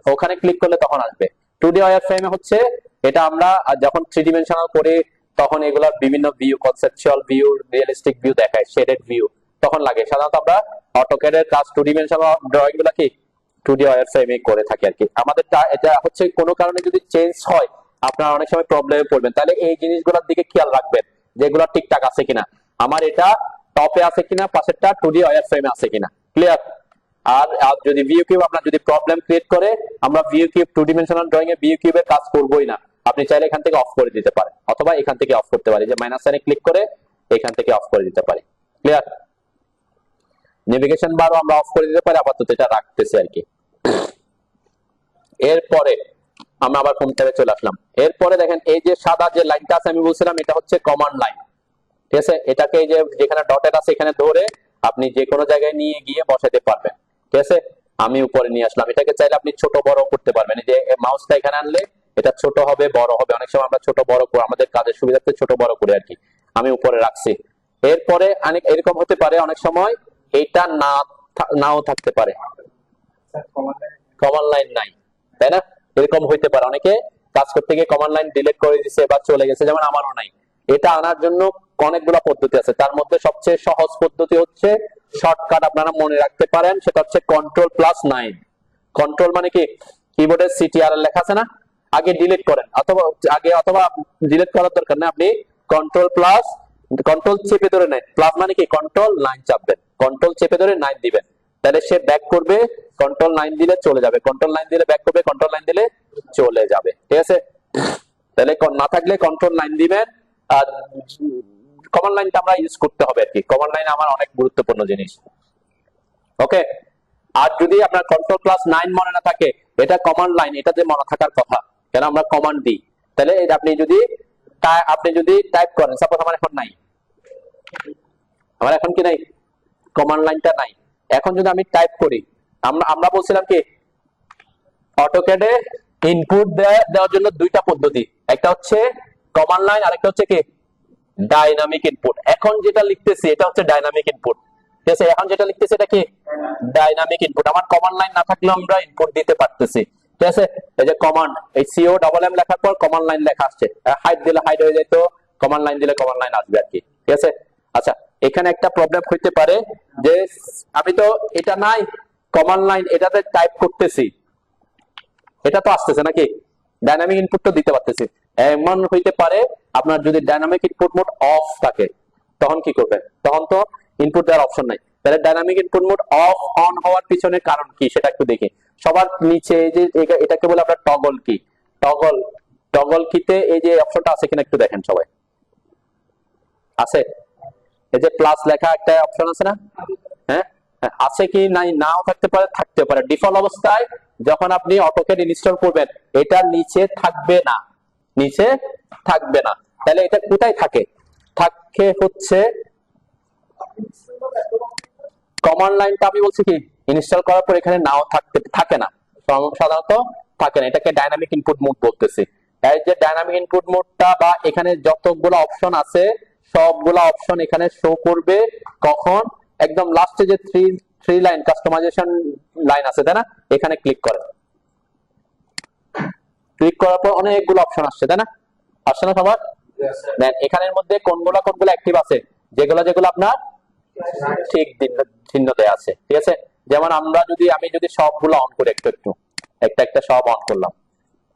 ওখানে ক্লিক করলে তখন আসবে। 2D ওয়্যারফ্রেমে হচ্ছে এটা আমরা যখন 3 ডিমেনশনাল করি তখন এগুলা বিভিন্ন view, conceptual view, realistic view দেখায়, শেডেড ভিউ তখন লাগে। সাধারণত আমরা অটোক্যাড এর কাজ টু ডিমেনশনাল ড্রয়িং গুলা কি 2D ওয়্যারফ্রেমে করে থাকে আর কি। আমাদের এটা হচ্ছে কোনো কারণে যদি চেঞ্জ হয় আপনারা অনেক সময় প্রবলেমে পড়বেন, তাহলে এই জিনিসগুলোর দিকে খেয়াল রাখবেন যেগুলো ঠিকঠাক আছে কিনা, আমার এটা টপে আছে কিনা, পাশেরটা 2D ওয়্যারফ্রেমে আছে কিনা, ক্লিয়ার। আর যদি ভিউ কিউব আপনার যদি প্রবলেম ক্রিয়েট করে, আমরা view cube two dimensional drawing এ ভিউ কিউবের কাজ করবোই না। আপনি চাইলে এখান থেকে অফ করে দিতে পারেন, অথবা এখান থেকে অফ করতে পারি, যে মাইনাস সাইনে ক্লিক করে এখান থেকে অফ করে দিতে পারি, ক্লিয়ার। নেভিগেশন বারও আমরা অফ করে দিতে পারি, আপাতত এটা রাখতেছি আর কি। এরপরে আমরা আবার হোম ট্যাবে চলে আসলাম। এরপরে দেখেন এই যে সাদা যে লাইনটা আছে আমি বলছিলাম এটা হচ্ছে কমান্ড লাইন, ঠিক আছে। এটাকে এই যে যেখানে ডটেড আছে এখানে ধরে আপনি যে কোনো জায়গায় নিয়ে গিয়ে বসাতে পারবেন, ঠিক আছে। আমি উপরে নিয়ে আসলাম, এটাকে চাইলে আপনি ছোট বড় করতে পারবেন। এই যে মাউসটা এখানে আনলে এটা ছোট হবে বড় হবে, অনেক সময় আমরা ছোট বড় করে আমাদের কাজের সুবিধার্থে ছোট বড় করে আর কি। আমি উপরে রাখছি। এরপরে অনেক এরকম হতে পারে অনেক সময় এটা নাও থাকতে পারে, কমান্ড লাইন নাই, তাই না? এরকম হইতে পারে অনেকে কাজ করতে গিয়ে কমান্ড লাইন ডিলিট করে দিচ্ছে বা চলে গেছে, যেমন আমারও নাই। এটা আনার জন্য অনেকগুলো পদ্ধতি আছে, তার মধ্যে সবচেয়ে সহজ পদ্ধতি হচ্ছে শর্টকাট আপনারা মনে রাখতে পারেন, সেটা হচ্ছে Ctrl+9। কন্ট্রোল মানে কি কিবোর্ডে CTRL লেখা আছে না, আগে ডিলিট করেন, অথবা ডিলিট করার দরকার নেই, আপনি কন্ট্রোল চেপে ধরে নেন, প্লাস মানে কি Ctrl9 চাপবেন, কন্ট্রোল চেপে ধরে 9 দিবেন, তাহলে সে ব্যাক করবে, Ctrl9 দিলে চলে যাবে, Ctrl9 দিলে ব্যাক করবে, Ctrl9 দিলে চলে যাবে, ঠিক আছে। তাহলে না থাকলে Ctrl9 দিবেন। আর কমান্ড লাইনটা আমরা ইউজ করতে হবে আর কি, কমান্ড লাইন আমার অনেক গুরুত্বপূর্ণ জিনিস, ওকে। আর যদি আপনার Ctrl+9 মনে না থাকে, এটা কমান্ড লাইন, এটা যে মনে থাকার কথা, কেন আমরা কমান্ড দিই। তাহলে আপনি যদি টাইপ করেন, সাপোজ আমার এখন নাই, আমার এখন কি নাই, কমান্ড লাইনটা নাই। এখন যদি আমি টাইপ করি, আমরা বলছিলাম কি অটোক্যাডে ইনপুট দেওয়ার জন্য দুইটা পদ্ধতি, একটা হচ্ছে কমান্ড লাইন, আরেকটা হচ্ছে কি ডাইনামিক ইনপুট। এখন যেটা লিখতেছি এটা হচ্ছে ডাইনামিক ইনপুট, ঠিক আছে। এখন যেটা লিখতেছি এটা কি ডাইনামিক ইনপুট। আমার কমান্ড লাইন না থাকলেও আমরা ইনপুট দিতে পারতেছি, ঠিক আছে। এই যে কমান্ড, এই COMM লেখার পর কমান্ড লাইন লেখা আসছে, হাইড দিলে হাইড হয়ে যেত, কমান্ড লাইন দিলে কমান্ড লাইন আসবে আর কি, ঠিক আছে। আচ্ছা, এখানে একটা প্রবলেম হইতে পারে যে আমি তো এটা নাই কমান্ড লাইন, এটাতে টাইপ করতেছি, এটা তো আসতেছে নাকি, ডাইনামিক ইনপুট তো দিতে পারতেছি। এমন হইতে পারে আপনার যদি ডাইনামিক ইনপুট মোড অফ থাকে, তখন কি করবেন, তখন তো ইনপুট দেওয়ার অপশন নাই। তাহলে dynamic input mode of on হওয়ার পিছনে কারণ কি সেটা একটু দেখি। সবার নিচে এই যে এটাকে বলে আপনার টগল কি, টগল কিতে এই যে অপশনটা আছে কিনা একটু দেখেন সবাই, আছে? এই যে প্লাস লেখা একটা অপশন আছে না, হ্যাঁ আছে কি নাই, নাও থাকতে পারে, থাকতে পারে। ডিফল্ট অবস্থায় যখন আপনি অটোক্যাড ইনস্টল করবেন এটা নিচে থাকবে না, নিচে থাকবে না। তাহলে এটা কোথায় থাকে, থাকে হচ্ছে কমান্ড লাইনটা আমি বলছি কি ইনস্টল করার পর এখানে নাও থাকে না, সাধারণত থাকে না, এটাকে ডাইনামিক ইনপুট মোড বলতেছি। এই যে ডাইনামিক ইনপুট মোডটা বা এখানে যতগুলো অপশন আছে সবগুলো অপশন এখানে শো করবে কখন, একদম লাস্টে যে থ্রি লাইন কাস্টমাইজেশন লাইন আছে তাই না, এখানে ক্লিক করেন, ক্লিক করার পর অনেকগুলো অপশন আসছে তাই না, আসছে না সবার? দেন এখানের মধ্যে কোনগুলো অ্যাক্টিভ আছে, যেগুলো আপনার ঠিক চিহ্ন দেয়া আছে, ঠিক আছে। যেমন আমি যদি সবগুলো অন করি, একটা সব অন করলাম,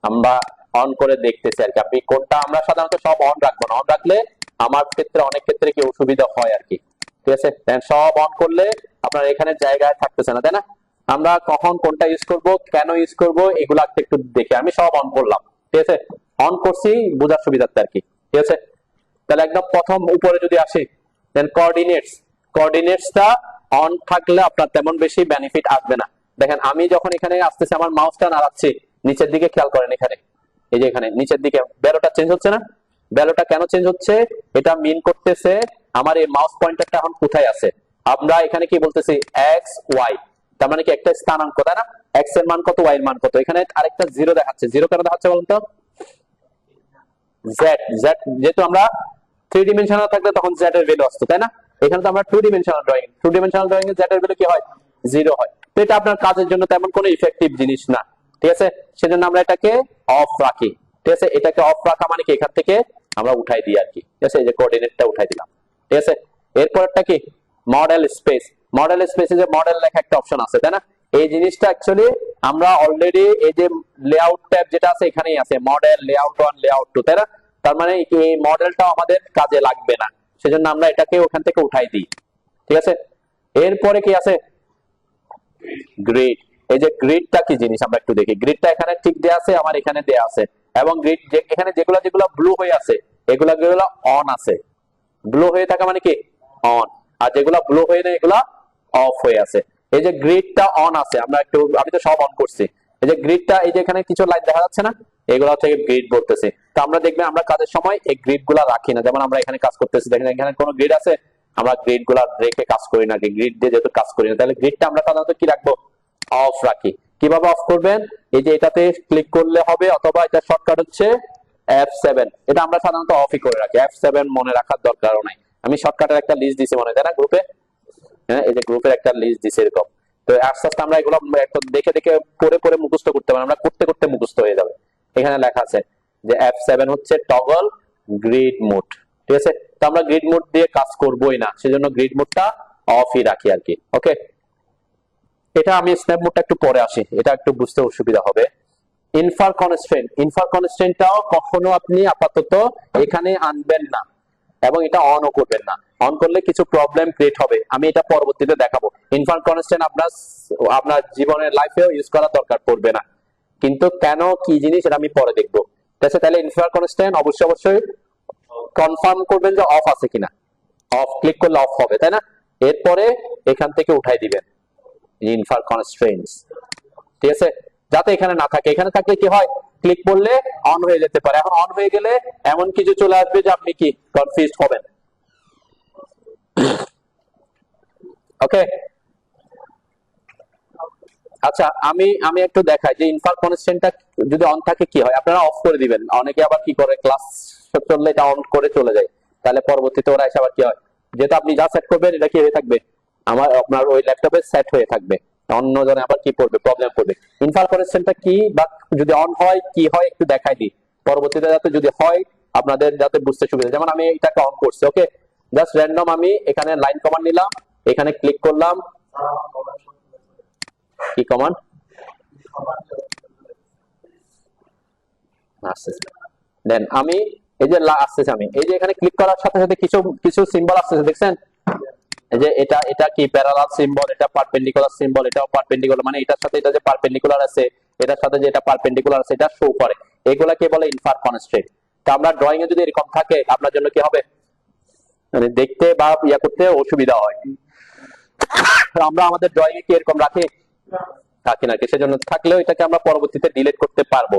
আমরা অন করে দেখতেছি আর কি। আপনি কোনটা, আমরা সাধারণত সব অন রাখবো না, অন রাখলে আমার ক্ষেত্রে অনেক ক্ষেত্রে কি অসুবিধা হয় আর কি, ঠিক আছে। সব অন করলে আপনার এখানে জায়গায় থাকতেছে না তাই না। আমরা কখন কোনটা ইউজ করব, কেন ইউজ করব, এগুলো একটু দেখে আমি সব অন করলাম, ঠিক আছে। অন করছি বোঝার সুবিধার্থে আর কি, ঠিক আছে। তাহলে একদম প্রথম উপরে যদি আসি, দেন কোঅর্ডিনেটসটা অন থাকলে আপনার তেমন বেশি বেনিফিট আসবে না। দেখেন আমি যখন এখানে আসতেছি আমার মাউসটা নাড়াচ্ছি, নিচের দিকে খেয়াল করেন, এখানে এই যে এখানে নিচের দিকে ভ্যালুটা চেঞ্জ হচ্ছে না, ভ্যালুটা কেন চেঞ্জ হচ্ছে, এটা মিন করতেছে আমার এই মাউস পয়েন্টারটা এখন কোথায় আছে। আমরা এখানে কি বলতেছি এক্স ওয়াই, তার মানে কি একটা স্থানাঙ্ক তাই না, এক্স এর মান কত, ওয়াই এর মান কত। এখানে আরেকটা জিরো দেখাচ্ছে, জিরো কেন দেখাচ্ছে বলুন তো, জেড যেহেতু আমরা 3 ডিমেনশনাল থাকলে তখন জেড এর ভ্যালু আসতো তাই না, এখানে তো আমরা 2 ডিমেনশনাল ড্রয়িং, 2 ডিমেনশনাল ড্রয়িং এর জেড এর ভ্যালু কি হয়, 0 হয়। তো এটা আপনার কাজের জন্য তেমন কোনো ইফেক্টিভ জিনিস না, ঠিক আছে। সেজন্য আমরা এটাকে অফ রাখি, ঠিক আছে। এটাকে অফ রাখা মানে কি এখান থেকে আমরা উঠাই দিই আর কি, ঠিক আছে। এই যে কোঅর্ডিনেটটা উঠাই দিলাম, ঠিক আছে। এরপরটা কি মডেল স্পেস, মডেল স্পেসে যে মডেল লেখা একটা অপশন আছে, তাই না? এই জিনিসটা অ্যাকচুয়ালি আমরা অলরেডি এই যে লেআউট ট্যাব যেটা আছে এখানেই আছে, মডেল লেআউট 1 লেআউট 2, তাই না? তার মানে এই মডেলটা আমাদের কাজে লাগবে না, সেজন্য আমরা এটাকে ওখান থেকে উঠাই দিই। ঠিক আছে, এরপরে কি আছে? গ্রিড। এই যে গ্রিডটা কি জিনিস আমরা একটু দেখি। গ্রিডটা এখানে ঠিক দেয়া আছে, আমার এখানে দেয়া আছে, এবং গ্রিড এখানে যেগুলো যেগুলো ব্লু হয়ে আছে এগুলা যেগুলো অন আছে, ব্লু হয়ে থাকা মানে কি অন, আর যেগুলো ব্লু হয়ে নেই এগুলা অফ হয়ে আছে। এই যে গ্রিডটা অন আছে, আমরা একটু, আমি তো সব অন করছি। এই যে গ্রিডটা, এই যে এখানে কিছু লাইন দেখা যাচ্ছে না, এগুলো থেকে গ্রিড বলতেছে। তো আমরা দেখবে আমরা কাজের সময় এই গ্রিড গুলা রাখি না, যেমন আমরা এখানে কাজ করতেছি, দেখেন এখানে কোনো গ্রিড আছে, আমরা গ্রিড গুলা রেখে কাজ করি না, গ্রিড দিয়ে যেহেতু কাজ করি না, তাহলে গ্রিডটা আমরা সাধারণত কি রাখবো? অফ রাখি। কিভাবে অফ করবেন? এই যে এটাতে ক্লিক করলে হবে, অথবা এটা শর্টকাট হচ্ছে F7, এটা আমরা সাধারণত অফই করে রাখি, F7 মনে রাখার দরকারও নাই। আমি শর্টকাটের একটা লিস্ট দিছি মনে, তাই না, গ্রুপে? হ্যাঁ, এই যে গ্রুপের একটা লিস্ট দিছি এরকম। তো আস্তে আস্তে আমরা এগুলো দেখে দেখে পড়ে পড়ে মুখস্থ করতে পারি, আমরা করতে করতে মুখস্থ হয়ে যাবে। এখানে লেখা আছে যে F7 হচ্ছে টগল গ্রিড মোড। ঠিক আছে, তো আমরা গ্রিড মোড দিয়ে কাজ করবোই না, সেজন্য গ্রিড মোডটা অফই রাখি আর কি। ওকে, এটা আমি স্ন্যাপ মোডটা একটু পরে আসি, এটা একটু বুঝতে অসুবিধা হবে। ইনফার কনস্ট্রেন্ট, ইনফার কনস্ট্রেন্টটাও কখনো আপনি আপাতত এখানে আনবেন না, এবং এটা অনও করবেন না। অন করলে কিছু প্রবলেম ক্রিয়েট হবে, আমি এটা পরবর্তীতে দেখাবো। ইনফার কনস্ট্রেন্ট আপনার আপনার জীবনের লাইফেও ইউজ করা দরকার পড়বে না, কিন্তু কেন কি জিনিস এটা আমি পরে দেখবো। ঠিক আছে, তাহলে ইনফার কনস্ট্রেন্ট অবশ্যই অবশ্যই কনফার্ম করবেন যে অফ আছে কিনা। অফ ক্লিক করলে অফ হবে, তাই না? এরপরে এখান থেকে উঠাই দিবেন ইনফার কনস্ট্রেন্টস। ঠিক আছে, যাতে এখানে না থাকে। এখানে থাকলে কি হয়? ক্লিক করলে অন হয়ে যেতে পারে। এখন অন হয়ে গেলে এমন কিছু চলে আসবে যে আপনি কি কনফিউজড হবেন। ওকে, আচ্ছা, আমি আমি একটু দেখাই যে ইনফার কনস্ট্রেন্টটা যদি অন থাকে কি হয়। আপনারা অফ করে দিবেন, অনেকে আবার কি করে ক্লাস চললে এটা অন করে চলে যায়, তাহলে পরবর্তীতে ওরা এসে আবার কি হয়, যেটা আপনি যা সেট করবেন এটা কি হয়ে থাকবে, আপনার ওই ল্যাপটপে সেট হয়ে থাকবে, অন্য জনে আবার কি করবে, প্রবলেম করবে। ইনফার কনস্ট্রেন্টটা কি, বা যদি অন হয় কি হয় একটু দেখাই দিই, পরবর্তীতে যাতে যদি হয় আপনাদের যাতে বুঝতে সুবিধা। যেমন আমি এটাকে অন করছি, ওকে, জাস্ট র্যান্ডম আমি এখানে লাইন কমান্ড নিলাম, এখানে ক্লিক করলাম। কি কমান্ড? দেন আমি এই যে আসতেছে, আমি এই যে এখানে ক্লিক করার সাথে সাথে কিছু কিছু সিম্বল আসতেছে, দেখছেন? এই যে এটা এটা কি প্যারালাল সিম্বল, এটা পারপেন্ডিকুলার সিম্বল, এটাও পারপেন্ডিকুলার, মানে এটার সাথে এটা যে পারপেন্ডিকুলার আছে, এটার সাথে যে এটা পারপেন্ডিকুলার আছে, এটা শো করে। এগুলাকে বলে ইনফার কনস্ট্রেন্ট। তো আমরা ড্রয়িং এ যদি এরকম থাকে আপনার জন্য কি হবে, মানে দেখতে বা ইয়া করতে অসুবিধা হয়। আমরা আমাদের ড্রয়িং এ কি এরকম রাখি না, সেজন্য থাকলেও এটাকে আমরা পরবর্তীতে ডিলিট করতে পারবো।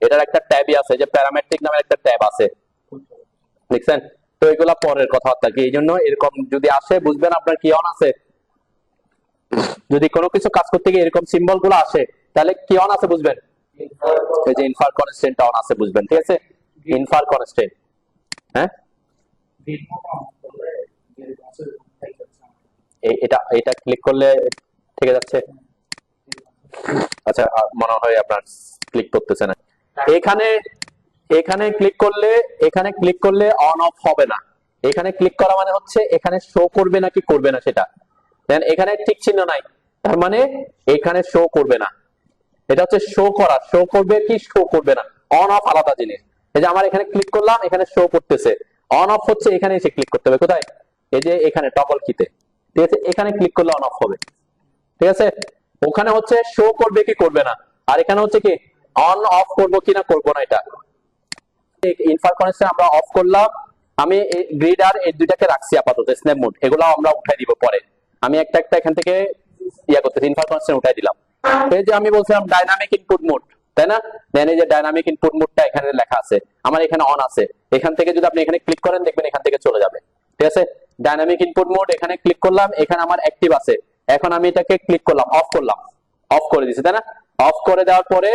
এটার একটা ট্যাবই আছে, যে প্যারামেট্রিক নামের একটা ট্যাব আছে, দেখছেন? তো এগুলা পরের কথাবার্তা কি, এই জন্য এরকম যদি আসে বুঝবেন আপনার কি অন আছে। যদি কোনো কিছু কাজ করতে গিয়ে এরকম সিম্বল গুলো আসে তাহলে কি অন আছে বুঝবেন, এই যে ইনফার কনস্ট্রেন্ট অন আছে বুঝবেন। ঠিক আছে, ইনফার কনস্ট্রেন্ট, হ্যাঁ, এটা এটা ক্লিক করলে থেকে যাচ্ছে। আচ্ছা, মনে হয় আপনার ক্লিক করতেছে না। এখানে এখানে ক্লিক করলে অন অফ হবে না। এখানে ক্লিক করা মানে হচ্ছে এখানে শো করবে নাকি করবে না সেটা। দেন এখানে টিক চিহ্ন নাই, তার মানে এখানে শো করবে না। এটা হচ্ছে শো করা, শো করবে কি শো করবে না, অন অফ আলাদা জিনিস। এই যে আমার এখানে ক্লিক করলাম, এখানে শো করতেছে। অন অফ হচ্ছে এখানে এসে ক্লিক করতে হবে, কোথায়? এই যে এখানে টগল কিতে। ঠিক আছে, এখানে ক্লিক করলে অন অফ হবে। ঠিক আছে, ওখানে হচ্ছে শো করবে কি করবে না, আর এখানে হচ্ছে কি অন অফ করবো কিনা করবো না। এটা ইনফার কনস্ট্রেন্ট আমরা অফ করলাম। আমি গ্রিড আর এই দুইটাকে রাখছি আপাতত স্ন্যাপ মোড, এগুলো আমরা উঠাই দিব পরে। আমি একটা একটা এখান থেকে ইয়া করতেছি, ইনফার কনস্ট্রেন্ট উঠাই দিলাম। এই যে আমি বলছিলাম ডাইনামিক ইনপুট মোড, তাই না? দেন এই যে ডাইনামিক ইনপুট মোডটা এখানে লেখা আছে, আমার এখানে অন আছে। এখান থেকে যদি আপনি এখানে ক্লিক করেন দেখবেন এখান থেকে চলে যাবে। ঠিক আছে, ডাইনামিক ইনপুট মোড এখানে ক্লিক করলাম, এখানে আমার অ্যাক্টিভ আছে। এখন আমি এটাকে ক্লিক করলাম, অফ করলাম, অফ করে দিছি, তাই না? অফ করে দেওয়ার পরে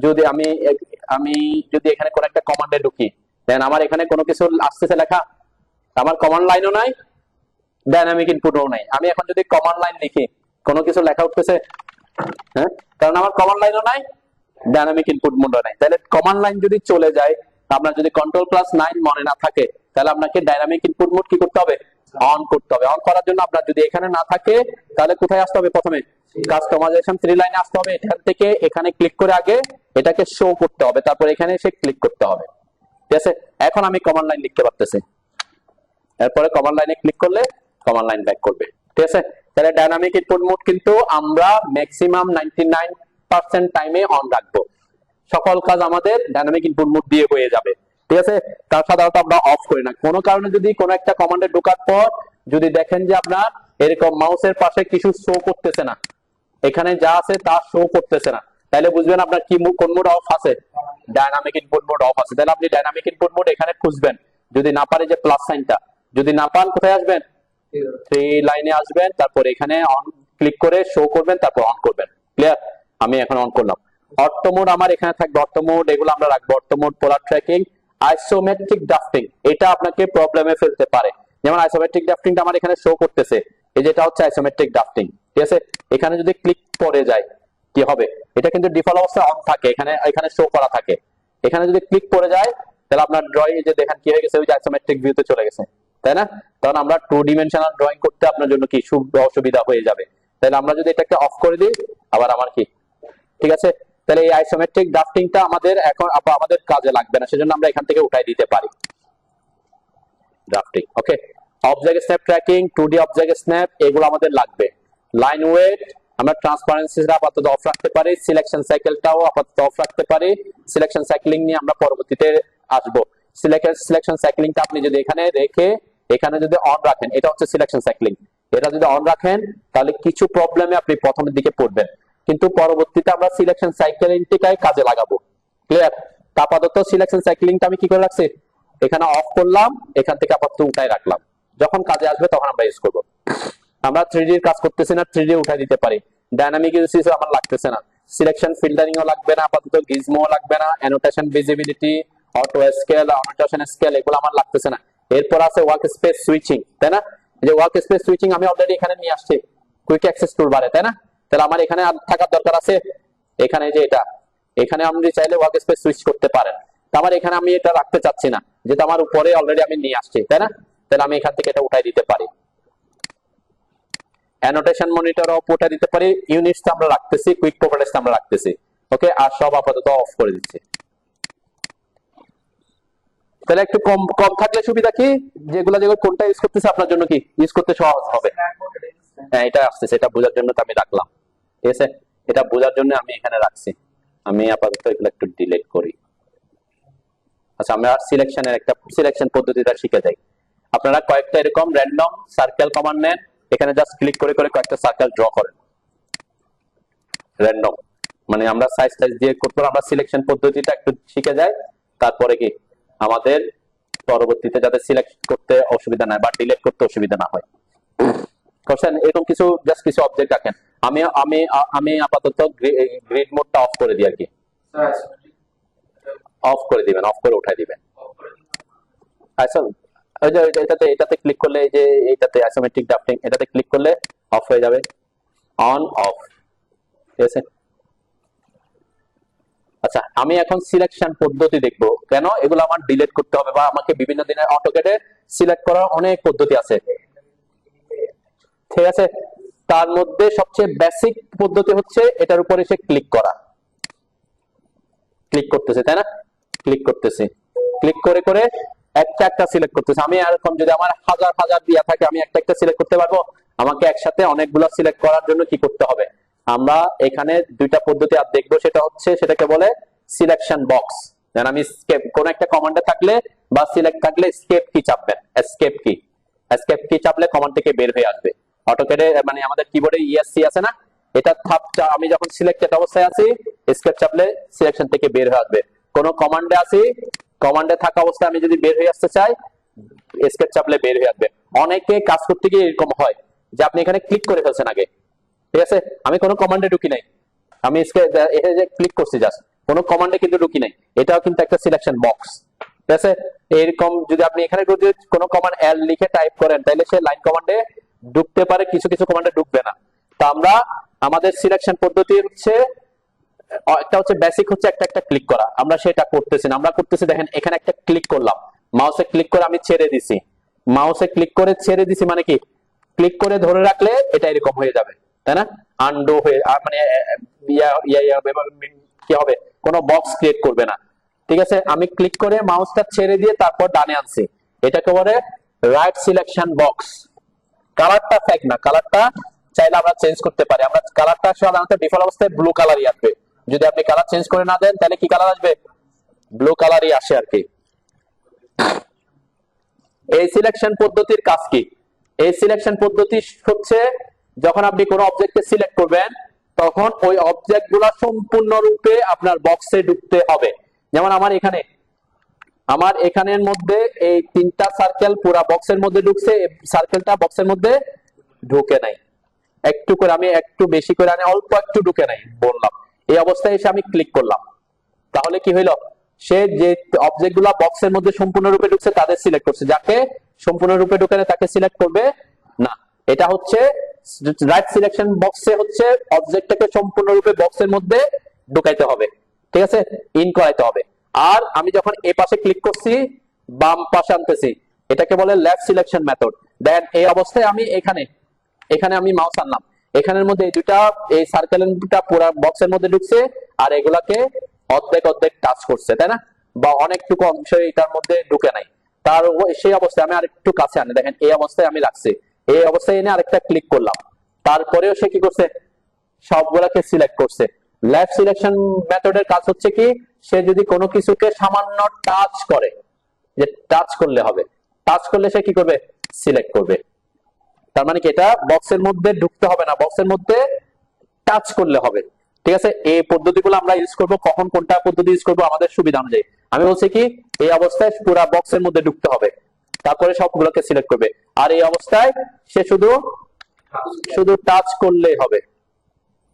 যদি আমি আমি যদি এখানে কোন একটা কমান্ডে ঢুকি, দেন আমার এখানে কোনো কিছু আসতেছে লেখা, আমার কমান্ড লাইনও নাই, ডাইনামিক ইনপুটও নাই। আমি এখন যদি কমান্ড লাইন লিখি কোনো কিছু লেখা উঠতেছে, হ্যাঁ, কারণ আমার কমান্ড লাইনও নাই, ডাইনামিক ইনপুট মোডও নাই। তাহলে কমান্ড লাইন যদি চলে যায়, আপনার যদি কন্ট্রোল+9 মনে না থাকে, তাহলে আপনাকে ডাইনামিক ইনপুট মোড কি করতে হবে, অন করতে হবে। অন করার জন্য আপনার যদি এখানে না থাকে তাহলে কোথায় আসতে হবে? প্রথমে কাস্টমাইজেশন 3 লাইনে আসতে হবে, এখান থেকে এখানে ক্লিক করে আগে এটাকে শো করতে হবে, তারপর এখানে এসে ক্লিক করতে হবে। ঠিক আছে, এখন আমি কমান্ড লাইন লিখতে পারতেছি, এরপরে কমান্ড লাইনে ক্লিক করলে কমান্ড লাইন ব্যাক করবে। ঠিক আছে, তাহলে ডাইনামিক ইনপুট মোড কিন্তু আমরা ম্যাক্সিমাম 99% টাইমে অন রাখবো। সকল কাজ আমাদের ডাইনামিক ইনপুট মোড দিয়ে হয়ে যাবে। ঠিক আছে, তার সাধারণত আমরা অফ করি না। কোনো কারণে যদি কোনো একটা কমান্ডে ঢোকার পর যদি দেখেন যে আপনার এরকম মাউসের পাশে কিছু শো করতেছে না, এখানে যা আছে তা শো করতেছে না, তাহলে বুঝবেন আপনার কি কোন মোড অফ আছে, ডাইনামিক ইনপুট মোড অফ আছে। তাহলে আপনি ডাইনামিক ইনপুট মোড এখানে খুঁজবেন, যদি না পারে যে প্লাস সাইনটা, যদি না পান কোথায় আসবেন? 3 লাইনে আসবেন, তারপর এখানে অন ক্লিক করে শো করবেন, তারপর অন করবেন। ক্লিয়ার? আমি এখন অন করলাম। অটো মোড আমার এখানে থাকবে, অটো মোড এগুলো আমরা রাখবো। অটো মোড, পোলার ট্র্যাকিং, আইসোমেট্রিক ড্রাফটিং, এটা আপনাকে প্রবলেমে ফেলতে পারে। যেমন আইসোমেট্রিক ড্রাফটিংটা আমার এখানে শো করতেছে, এই যেটা হচ্ছে আইসোমেট্রিক ড্রাফটিং। ঠিক আছে, এখানে যদি ক্লিক করে যায় কি হবে? এটা কিন্তু ডিফল্ট অবস্থায় অন থাকে, এখানে শো করা থাকে। এখানে যদি ক্লিক করে যায় তাহলে আপনার ড্রয়িং যে দেখেন কি হয়ে গেছে, ওই যে আইসোমেট্রিক ভিউতে চলে গেছে, তাই না? তখন আমরা 2 ডিমেনশনাল ড্রয়িং করতে আপনার জন্য কি অসুবিধা হয়ে যাবে। তাহলে আমরা যদি এটাকে অফ করে দিই, আবার আমার কি, ঠিক আছে, তাহলে এই আইসোমেট্রিক ড্রাফটিংটা আমাদের এখন আমাদের কাজে লাগবে না, সেজন্য আমরা এখান থেকে উঠাই দিতে পারি drafting. Okay, object snap tracking, 2D object snap, এগুলো আমাদের লাগবে। লাইন ওয়েট আমরা ট্রান্সপারেন্সিটা আপাতত অফ রাখতে পারি, সিলেকশন সাইকেলটাও আপাতত অফ রাখতে পারি। সিলেকশন সাইক্লিং নিয়ে আমরা পরবর্তীতে আসবো। সিলেকশন সাইক্লিংটা আপনি যদি এখানে রেখে এখানে যদি অন রাখেন, এটা হচ্ছে সিলেকশন সাইক্লিং, এটা যদি অন রাখেন তাহলে কিছু প্রবলেমে আপনি প্রথমের দিকে পড়বেন, কিন্তু পরবর্তীতে আমরা সিলেকশন সাইক্লিংটাই কাজে লাগাবো। ক্লিয়ার? আপাতত সিলেকশন সাইক্লিংটা আমি কি করে রাখছি, এখানে অফ করলাম, এখান থেকে আপাতত উঠাই রাখলাম, যখন কাজে আসবে তখন আমরা ইউজ করবো। আমরা 3D এর কাজ করতেছি না, 3D উঠাই দিতে পারি। ডাইনামিক ইউসেজ আমার লাগতেছে না, সিলেকশন ফিল্টারিংও লাগবে না আপাতত, গিজমো লাগবে না, annotation visibility, auto scale, annotation scale, এগুলো আমার লাগতেছে না। এরপর আছে ওয়ার্ক স্পেস সুইচিং, তাই না? যে ওয়ার্ক স্পেস সুইচিং আমি অলরেডি এখানে নিয়ে আসছি কুইক অ্যাক্সেস টুলবারে, তাই না? তাহলে আমার এখানে আর থাকার দরকার আছে, এখানে যে এটা, এখানে আপনি চাইলে ওয়ার্ক স্পেস সুইচ করতে পারেন। আমার এখানে আমি এটা রাখতে চাচ্ছি না, যেটা আমার উপরে অলরেডি আমি নিয়ে আসছি, তাই না? তাহলে আমি এখান থেকে এটা উঠাই দিতে পারি। অ্যানোটেশন মনিটর অফ উঠাই দিতে পারি, ইউনিটস আমরা রাখতেছি, কুইক প্রপার্টিজ আমরা রাখতেছি। ওকে, আর সব আপাতত অফ করে দিচ্ছি। তাহলে একটু কম কম থাকলে সুবিধা কি, যেগুলো কোনটা ইউজ করতেছে আপনার জন্য কি ইউজ করতে সহজ হবে। হ্যাঁ, এটা আসতেছে, এটা বোঝার জন্য তো আমি রাখলাম। ঠিক আছে, এটা বোঝার জন্য আমি এখানে রাখছি। আমি আপাতত এগুলো একটু ডিলিট করি। আচ্ছা, আমরা সিলেকশনের একটা সিলেকশন পদ্ধতিটা শিখে যাই। আপনারা কয়েকটা এরকম র্যান্ডম সার্কেল কমান্ড নেন, এখানে জাস্ট ক্লিক করে করে কয়েকটা সার্কেল ড্র করেন র্যান্ডম, মানে আমরা সাইজ দিয়ে করতে আমরা সিলেকশন পদ্ধতিটা একটু শিখে যাই, তারপরে কি আমাদের পরবর্তীতে যাতে সিলেক্ট করতে অসুবিধা না বা ডিলিট করতে অসুবিধা না হয়। কোশ্চেন এরকম কিছু জাস্ট কিছু অবজেক্ট রাখেন। আমি আমি আমি আপাতত গ্রিড মোডটা অফ করে দিই আর কি, অফ করে দিবেন, অফ করে উঠাই দিবেন। আচ্ছা, ওই যে এটাতে ক্লিক করলে, এই যে এটাতে আইসোমেট্রিক ড্রাফটিং, এটাতে ক্লিক করলে অফ হয়ে যাবে, অন অফ। ঠিক আছে, আচ্ছা আমি এখন সিলেকশন পদ্ধতি দেখব, কেন এগুলো আমার ডিলিট করতে হবে বা আমাকে বিভিন্ন দিনের অটোক্যাডে সিলেক্ট করার অনেক পদ্ধতি আছে। ঠিক আছে, তার মধ্যে সবচেয়ে বেসিক পদ্ধতি হচ্ছে এটার উপর এসে ক্লিক করা। ক্লিক করতেছে, তাই না? ক্লিক করতেছি, ক্লিক করে করে একটা একটা সিলেক্ট করতেছি। আমি এরকম যদি আমার হাজার হাজার দিয়া থাকে, আমি একটা একটা সিলেক্ট করতে পারবো? আমাকে একসাথে অনেকগুলো সিলেক্ট করার জন্য কি করতে হবে? আমরা এখানে দুইটা পদ্ধতি আর দেখবো, সেটা হচ্ছে সেটাকে বলে সিলেকশন বক্স। আমি স্কেপ কোন একটা কমান্ডে থাকলে বা সিলেক্ট থাকলে স্কেপ কি চাপবেন, এসকেপ কি, এসকেপ কি চাপলে কমান্ড থেকে বের হয়ে আসবে। অটোক্যাডে মানে আমাদের কিবোর্ডে ইএসসি আছে না, এটা আমি যখন সিলেক্টেড অবস্থায় আছি, এসকেপ চাপলে সিলেকশন থেকে বের হয়ে আসবে। কোন কমান্ডে আছি, কমান্ডে থাকা অবস্থায় আমি যদি বের হয়ে আসতে চাই, এসকেপ চাপলে বের হয়ে আসবে। অনেকে কাজ করতে গিয়ে এরকম হয় যে আপনি এখানে ক্লিক করে ফেলছেন আগে, ঠিক আছে, আমি কোনো কমান্ডে ঢুকি নাই, আমি এটা যে ক্লিক করছি জাস্ট, কোনো কমান্ডে কিন্তু ঢুকি নাই, এটাও কিন্তু একটা সিলেকশন বক্স। ঠিক আছে, এরকম যদি আপনি এখানে যদি কোনো কমান্ড এল লিখে টাইপ করেন, তাহলে সে লাইন কমান্ডে ঢুকতে পারে, কিছু কিছু কমান্ডে ঢুকবে না। তো আমরা আমাদের সিলেকশন পদ্ধতি হচ্ছে একটা হচ্ছে বেসিক হচ্ছে একটা একটা ক্লিক করা, আমরা সেটা করতেছি না, আমরা করতেছি দেখেন এখানে একটা ক্লিক করলাম, মাউসে ক্লিক করে আমি ছেড়ে দিছি, মাউসে ক্লিক করে ছেড়ে দিছি মানে কি, ক্লিক করে ধরে রাখলে এটা এরকম হয়ে যাবে, তাই না? আনডু হয়ে মানে কি হবে, কোনো বক্স ক্রিয়েট করবে না। ঠিক আছে, আমি ক্লিক করে মাউসটা ছেড়ে দিয়ে তারপর ডানে আনছি, এটাকে বলে রাইট সিলেকশন বক্স। কালারটা ফেক না, কালারটা চাইলে আমরা চেঞ্জ করতে পারি। আমরা কালারটা সাধারণত ডিফল্ট অবস্থায় ব্লু কালারই আসবে। যদি আপনি কালার চেঞ্জ করে না দেন তাহলে কি কালার আসবে? ব্লু কালারই আসে আর কি। এই সিলেকশন পদ্ধতির কাজ কি? এই সিলেকশন পদ্ধতি হচ্ছে যখন আপনি কোনো অবজেক্টকে সিলেক্ট করবেন তখন ওই অবজেক্ট গুলা সম্পূর্ণরূপে আপনার বক্সে ঢুকতে হবে। যেমন আমার এখানের মধ্যে এই তিনটা সার্কেল পুরা বক্সের মধ্যে ঢুকছে, সার্কেলটা বক্সের মধ্যে ঢুকে নাই, একটু করে আমি একটু বেশি করে আনি, অল্প একটু ঢুকে নাই বললাম। এই অবস্থায় এসে আমি ক্লিক করলাম, তাহলে কি হইলো, সে যে অবজেক্ট গুলা বক্সের মধ্যে সম্পূর্ণরূপে ঢুকছে তাদের সিলেক্ট করছে, যাকে সম্পূর্ণরূপে ঢুকে তাকে সিলেক্ট করবে না। এটা হচ্ছে রাইট সিলেকশন বক্সে হচ্ছে অবজেক্টটাকে সম্পূর্ণরূপে বক্সের মধ্যে ঢুকাইতে হবে, ঠিক আছে, ইন করাইতে হবে। আর আমি যখন এই পাশে ক্লিক করছি বাম পাশে আনতেছি, এটাকে বলে লেফট সিলেকশন মেথড। দেন এই অবস্থায় আমি এখানে আমি মাউস আনলাম, এখানের মধ্যে এই দুটা এই সার্কেলের দুটা পুরো বক্সের মধ্যে ঢুকছে আর এগুলাকে অর্ধেক অর্ধেক টাচ করছে, তাই না, বা অনেকটুকু অংশ এটার মধ্যে ঢুকে নাই। তার সেই অবস্থায় আমি আরেকটু কাছে আনি, দেখেন এই অবস্থায় আমি রাখছি, এই অবস্থায় এনে আরেকটা ক্লিক করলাম, তারপরেও সে কি করছে, সবগুলাকে সিলেক্ট করছে। লেফট সিলেকশন মেথডের কাজ হচ্ছে কি, সে যদি কোনো কিছুকে সামান্য টাচ করে, যে টাচ করলে হবে, টাচ করলে সে কি করবে, সিলেক্ট করবে। তার মানে কি, এটা বক্সের মধ্যে ঢুকতে হবে না, বক্সের মধ্যে টাচ করলে হবে। ঠিক আছে, এই পদ্ধতিগুলো আমরা ইউজ করব, কখন কোনটা পদ্ধতি ইউজ করব আমাদের সুবিধা অনুযায়ী। আমি বলছি কি, এই অবস্থায় পুরো বক্সের মধ্যে ঢুকতে হবে, তারপরে সবগুলোকে সিলেক্ট করবে। আর এই অবস্থায় সে শুধু শুধু টাচ করলেই হবে,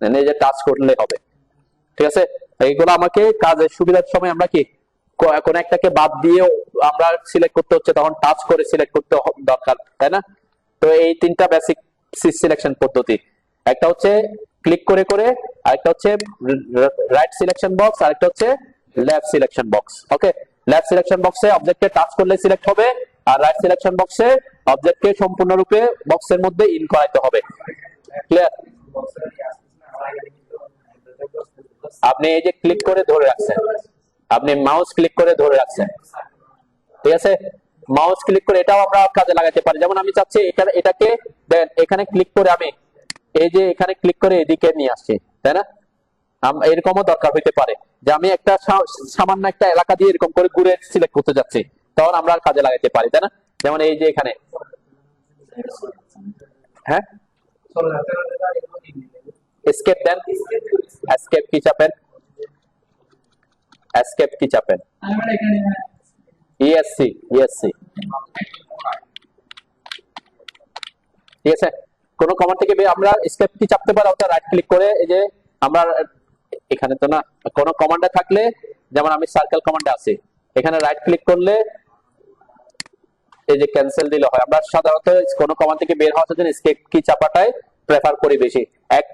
এই যে টাচ করলে হবে। ঠিক আছে, এইগুলো আমাকে কাজের সুবিধার সময় আমরা কি কোন একটাকে বাদ দিয়ে আমরা সিলেক্ট করতে হচ্ছে, তখন টাচ করে সিলেক্ট করতে দরকার, তাই না? তো এই তিনটা বেসিক সিলেকশন পদ্ধতি, একটা হচ্ছে ক্লিক করে করে, আরেকটা হচ্ছে রাইট সিলেকশন বক্স, আরেকটা হচ্ছে লেফট সিলেকশন বক্স। ওকে, লেফট সিলেকশন বক্সে অবজেক্টকে টাচ করলে সিলেক্ট হবে, আর রাইট সিলেকশন বক্সে অবজেক্টকে সম্পূর্ণরূপে বক্সের মধ্যে ইন করাইতে হবে। ক্লিয়ার? আপনি এই যে ক্লিক করে ধরে রাখছেন, আপনি মাউস ক্লিক করে ধরে রাখছেন, ঠিক আছে, মাউস ক্লিক করে এটাও আমরা কাজে লাগাতে পারি। যেমন আমি চাচ্ছি এটাকে দেন এখানে ক্লিক করে আমি এই যে এখানে ক্লিক করে এদিকে নিয়ে আসছি, তাই না? এরকমও দরকার হইতে পারে যে আমি একটা সামান্য একটা এলাকা দিয়ে এরকম করে ঘুরে সিলেক্ট করতে যাচ্ছি, তখন আমরা কাজে লাগাতে পারি, তাই না? যেমন এই যে এখানে, হ্যাঁ, এসকেপ দেন, এসকেপ কি চাপেন, এসকেপ কি চাপেন, ইএসসি ইএসসি, ঠিক আছে। কোন কমান্ড থেকে আমরা এসকেপ কি চাপতে পারি, অর্থাৎ রাইট ক্লিক করে এই যে আমরা এখানে তো না, কোন কমান্ডে থাকলে, যেমন আমি সার্কেল কমান্ডে আছি, এখানে রাইট ক্লিক করলে এই যে ক্যান্সেল দিলে হয়। আমরা সাধারণত কোন কমান্ড থেকে বের হওয়ার জন্য এসকেপ কি চাপাটাই প্রেফার করি বেশি। এক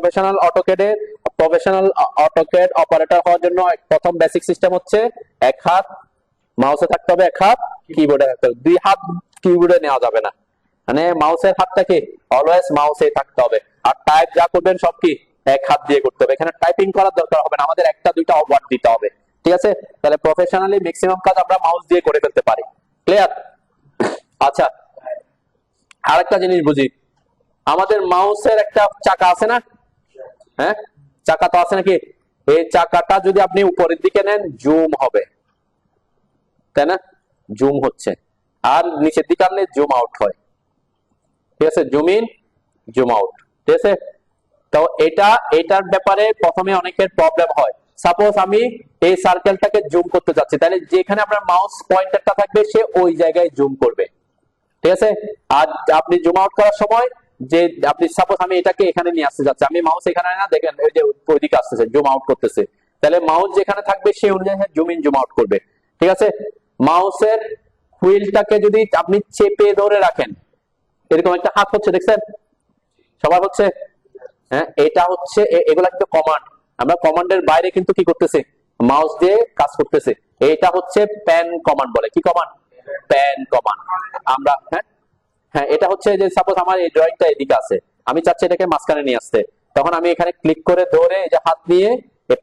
প্রফেশনাল অটোক্যাড অপারেটর হওয়ার জন্য প্রথম বেসিক সিস্টেম হচ্ছে এক হাত মাউসে থাকতে হবে, এক হাত কিবোর্ডে থাকতে হবে, দুই হাত কিবোর্ডে নেওয়া যাবে না, মানে মাউসের হাতটা কি অলওয়েজ মাউসে থাকতে হবে। আর টাইপ যা করবেন সব কি এক হাত দিয়ে করতে হবে, এখানে টাইপিং করার দরকার হবে না, আমাদের একটা দুইটা ওয়ার্ড দিতে হবে, ঠিক আছে। তাহলে প্রফেশনালি ম্যাক্সিমাম কাজ আমরা মাউস দিয়ে করে ফেলতে পারি। ক্লিয়ার? আচ্ছা, আরেকটা জিনিস বুঝি, আমাদের মাউসের একটা চাকা আছে না, হ্যাঁ, চাকা তো আছে নাকি? এই চাকাটা যদি আপনি উপরের দিকে নেন জুম হবে, তাই না, জুম হচ্ছে, আর নিচের দিকে আনলে জুম আউট হয়, ঠিক আছে, জুম ইন জুম আউট, ঠিক আছে। তো এটার ব্যাপারে প্রথমে অনেকের প্রবলেম হয়। সাপোজ আমি এই সার্কেলটাকে জুম করতে যাচ্ছি, তাহলে যেখানে আপনার মাউস পয়েন্টারটা থাকবে সে ওই জায়গায় জুম করবে, ঠিক আছে। আর আপনি জুম আউট করার সময় যে আপনি সাপোজ আমি এটাকে এখানে নিয়ে আসতে যাচ্ছি, আমি মাউস এখানে না, দেখেন ওই যে ওইদিকে আসতেছে, জুম আউট করতেছে, তাহলে মাউস যেখানে থাকবে সেই অনুযায়ী জুম ইন জুম আউট করবে, ঠিক আছে। মাউসের হুইলটাকে যদি আপনি চেপে ধরে রাখেন, এরকম একটা হাত হচ্ছে, দেখছেন সবার হচ্ছে, হ্যাঁ, এটা হচ্ছে, এগুলা কিন্তু কমান্ড, আমরা কমান্ডের বাইরে কিন্তু কি করতেছি, মাউস দিয়ে কাজ করতেছে। এটা হচ্ছে প্যান কমান্ড বলে, কি কমান্ড, প্যান কমান্ড। আমরা হ্যাঁ হ্যাঁ এটা হচ্ছে যে সাপোজ আমার এই ড্রয়িংটা এদিকে আছে, আমি চাচ্ছি এটাকে মাঝখানে নিয়ে আসতে, তখন আমি এখানে ক্লিক করে ধরে এই যে হাত দিয়ে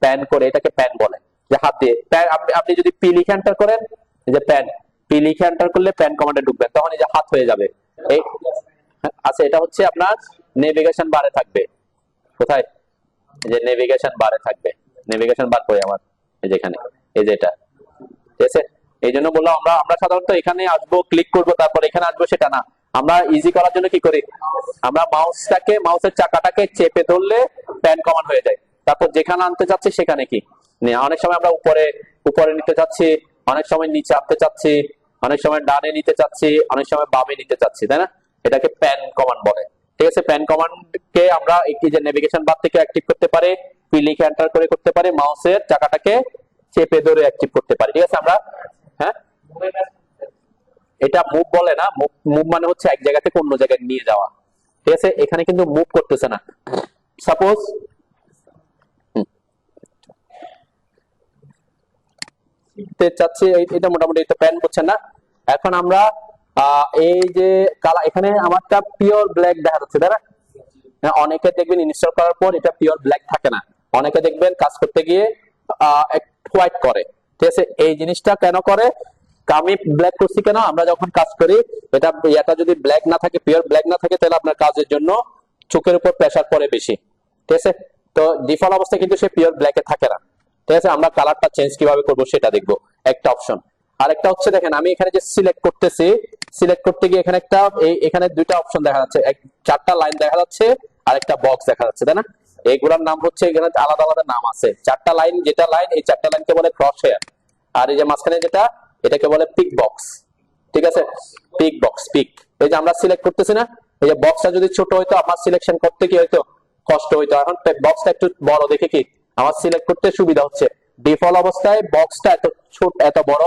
প্যান করে, এটাকে প্যান বলে, যে হাত দিয়ে প্যান। আপনি যদি পি লিখে এন্টার করেন, এই যে প্যান, পি লিখে এন্টার করলে প্যান কমান্ডে ঢুকবেন, তখন এই যে হাত হয়ে যাবে। এই আচ্ছা এটা হচ্ছে আপনার নেভিগেশন বারে থাকবে। কোথায়? এই যে নেভিগেশন বারে থাকবে, নেভিগেশন বার করে আমার এই যে এখানে, এই যে এটা, ঠিক আছে। এই জন্য বললাম আমরা সাধারণত এখানে আসবো, ক্লিক করবো, তারপর এখানে আসবো, সেটা না। আমরা ইজি করার জন্য কি করি, আমরা মাউসের চাকাটাকে চেপে ধরলে প্যান কমান্ড হয়ে যায়, তারপর যেখানে আনতে চাচ্ছি সেখানে কি অনেক সময় আমরা উপরে উপরে নিতে চাচ্ছি, অনেক সময় নিচে আনতে চাচ্ছি, অনেক সময় ডানে নিতে চাচ্ছি, অনেক সময় বামে নিতে চাচ্ছি, তাই না? এটাকে প্যান কমান্ড বলে, ঠিক আছে। প্যান কমান্ডকে আমরা এই যে নেভিগেশন বার থেকে অ্যাক্টিভ করতে পারি, পি লিখে এন্টার করে করতে পারি, মাউসের চাকাটাকে চেপে ধরে অ্যাক্টিভ করতে পারি, ঠিক আছে। আমরা হ্যাঁ এটা মুভ বলে না, মুভ মানে হচ্ছে এক জায়গা থেকে অন্য জায়গায় নিয়ে যাওয়া, ঠিক আছে। এখানে কিন্তু মুভ করতেছে না। সাপোজ চাচ্ছি এটা মোটামুটি তো প্যান করছেন না। এখন আমরা এই যে কালার, এখানে আমারটা পিওর ব্ল্যাক দেখা যাচ্ছে, তাই না? অনেকে দেখবেন ইনস্টল করার পর এটা পিওর ব্ল্যাক থাকে না, অনেকে দেখবেন কাজ করতে গিয়ে হোয়াইট করে, ঠিক আছে। এই জিনিসটা কেন করে, আমি ব্ল্যাক করছি কেন, আমরা যখন কাজ করি এটা যদি ব্ল্যাক না থাকে, পিওর ব্ল্যাক না থাকে, তাহলে আপনার কাজের জন্য চোখের উপর প্রেসার পড়ে বেশি, ঠিক আছে। তো ডিফল্ট অবস্থা কিন্তু সে পিওর ব্ল্যাকে থাকে না, ঠিক আছে। আমরা কালারটা চেঞ্জ কিভাবে করব সেটা দেখবো, একটা অপশন। আরেকটা হচ্ছে দেখেন, আমি এখানে যে সিলেক্ট করতেছি, সিলেক্ট করতে গিয়ে এখানে এখানে দুইটা অপশন দেখা যাচ্ছে, চারটা লাইন দেখা যাচ্ছে আর একটা বক্স দেখা যাচ্ছে, তাই না? এইগুলোর নাম হচ্ছে, এখানে আলাদা আলাদা নাম আছে। চারটা লাইন, যেটা লাইন, এই চারটা লাইনকে বলে ক্রস হেয়ার, আর এই যে মাঝখানে যেটা, এটাকে বলে পিক বক্স, ঠিক আছে। Pick box, pick. এই যে আমরা সিলেক্ট করতেছি না, এই যে বক্সটা যদি ছোট হইতো আমার সিলেকশন করতে কি হইতো, কষ্ট হইতো। এখন বক্সটা একটু বড় দেখে কি আমার সিলেক্ট করতে সুবিধা হচ্ছে। ডিফল্ট অবস্থায় বক্সটা এত ছোট, এত বড়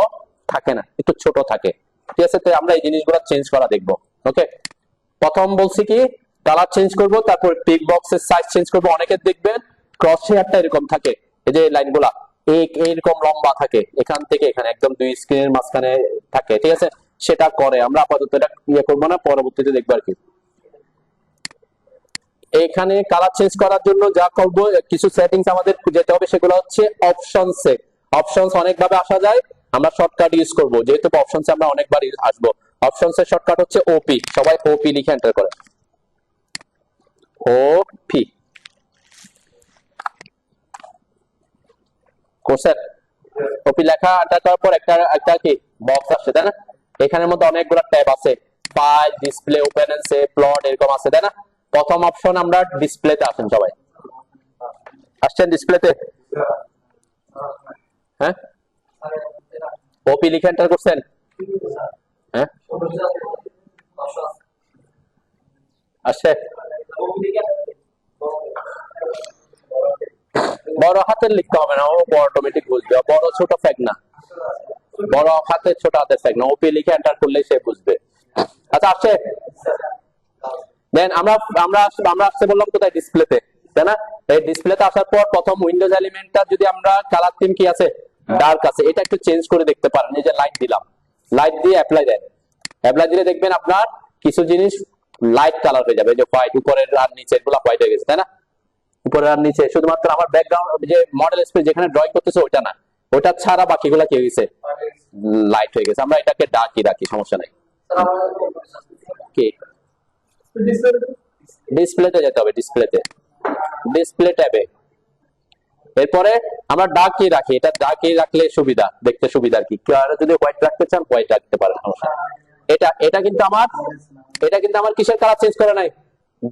থাকে না, একটু ছোট থাকে, ঠিক আছে। তো আমরা এই জিনিসগুলো চেঞ্জ করা দেখবো, ওকে। প্রথম বলছি কি কালার চেঞ্জ করব, তারপর পিক বক্সের সাইজ চেঞ্জ করব। অনেকে দেখবেন ক্রস হেয়ারটা এরকম থাকে, এই যে লাইনগুলা এইরকম লম্বা থাকে, এখান থেকে এখানে একদম দুই স্ক্রিনের মাঝখানে থাকে, ঠিক আছে। সেটা করে, আমরা আপাতত এটা ইয়ে করবো না, পরবর্তীতে দেখবো আর কি। এখানে কালার চেঞ্জ করার জন্য যা করবো, কিছু সেটিংস আমাদের যেতে হবে, সেগুলো হচ্ছে অপশনসে। অপশনস অনেকভাবে আসা যায়, আমরা শর্টকাট ইউজ করব, যেহেতু অপশনসে আমরা অনেকবার আসবো। অপশনসের শর্টকাট হচ্ছে ওপি, সবাই ওপি লিখে এন্টার করে, ওপি কোর্সের ওপি লেখা এন্টার করার পর একটা একটা কি বক্স আসছে, তাই না? এখানের মধ্যে অনেকগুলো ট্যাব আছে, file, display, open and save, plot, এরকম আছে, তাই না? প্রথম অপশন আমরা ডিসপ্লেতে আসেন, সবাই আসছেন ডিসপ্লেতে? হ্যাঁ ওপি লিখে এন্টার করছেন? হ্যাঁ আসছে। বড় হাতের লিখতে হবে না, ও অটোমেটিক বুঝবে, বড় ছোট ফ্যাক না, বড় হাতের ছোট হাতের ফ্যাক না, ওপি লিখে এন্টার করলে সে বুঝবে। আচ্ছা আসছে। দেন আমরা আমরা আমরা আসতে বললাম কোথায়, ডিসপ্লেতে, তাই না? এই ডিসপ্লেতে আসার পর প্রথম উইন্ডোজ এলিমেন্টটা যদি আমরা কালার থিম কি আছে, ডার্ক আছে, এটা একটু চেঞ্জ করে দেখতে পারেন। এই যে লাইট দিলাম, লাইট দিয়ে অ্যাপ্লাই দেন, অ্যাপ্লাই দিলে দেখবেন আপনার কিছু জিনিস লাইট কালার হয়ে যাবে, যে হোয়াইট, উপরের আর নিচে গুলা হোয়াইট হয়ে গেছে, তাই না? উপরে আর নিচে শুধুমাত্র আমার ব্যাকগ্রাউন্ড যে মডেল স্পেস যেখানে ড্রয়িং করতেছে ওটা না, ওটা ছাড়া বাকিগুলা কি হয়েছে, লাইট হয়ে গেছে। আমরা এটাকে ডার্কই রাখি, সমস্যা নাই। কি ডিসপ্লেতে যেতে হবে, ডিসপ্লেতে, ডিসপ্লে ট্যাবে। এরপরে আমরা ডার্ক কি রাখি, এটা ডার্ক কি রাখলে সুবিধা, দেখতে সুবিধা আর কি। আর যদি হোয়াইট রাখতে চান হোয়াইট রাখতে পারেন, সমস্যা নেই। এটা কিন্তু আমার কিসের কালার চেঞ্জ করে নাই,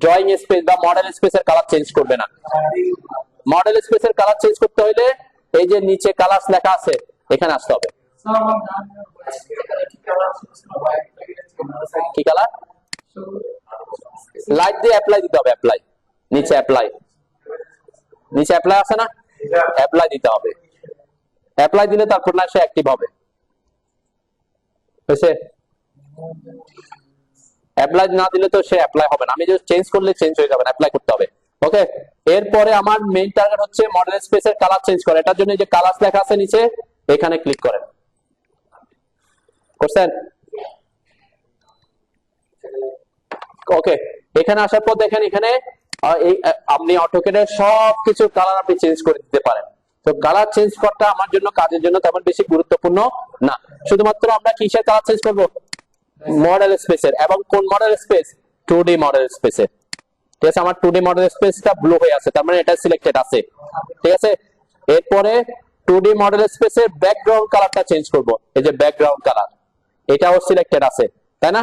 ড্রয়িং স্পেস বা মডেল স্পেসের কালার চেঞ্জ করবে না। মডেল স্পেসের কালার চেঞ্জ করতে হলে এই যে নিচে কালার লেখা আছে, এখানে আসতে হবে। কি কালার? লাইট দিয়ে অ্যাপ্লাই দিতে হবে, অ্যাপ্লাই, নিচে অ্যাপ্লাই, নিচে অ্যাপ্লাই আছে না, অ্যাপ্লাই দিতে হবে। অ্যাপ্লাই দিলে তারপর না সে অ্যাক্টিভ হবে, হয়েছে? অ্যাপ্লাই না দিলে তো সে অ্যাপ্লাই হবে না, আমি যদি চেঞ্জ করলে চেঞ্জ হয়ে যাবে না, অ্যাপ্লাই করতে হবে, ওকে। এরপরে আমার মেইন টার্গেট হচ্ছে মডেল স্পেসের কালার চেঞ্জ করা। এটার জন্য যে কালার লেখা আছে নিচে, এখানে ক্লিক করেন, করছেন? ওকে, এখানে আসার পর দেখেন এখানে আপনি অটোক্যাডের সবকিছু কালার আপনি চেঞ্জ করে দিতে পারেন। তো কালার চেঞ্জ করাটা আমার জন্য কাজের জন্য তেমন বেশি গুরুত্বপূর্ণ না, শুধুমাত্র আমরা কিসের কালার চেঞ্জ করব, মডেল স্পেসের। এবং কোন মডেল স্পেস, 2D মডেল স্পেসের। ঠিক আছে, আমার 2D মডেল স্পেসটা ব্লু হয়ে আছে, তার মানে এটা সিলেক্টেড আছে। ঠিক আছে, এরপরে 2D মডেল স্পেসের ব্যাকগ্রাউন্ড কালারটা চেঞ্জ করব। এই যে ব্যাকগ্রাউন্ড কালার, এটাও সিলেক্টেড আছে, তাই না?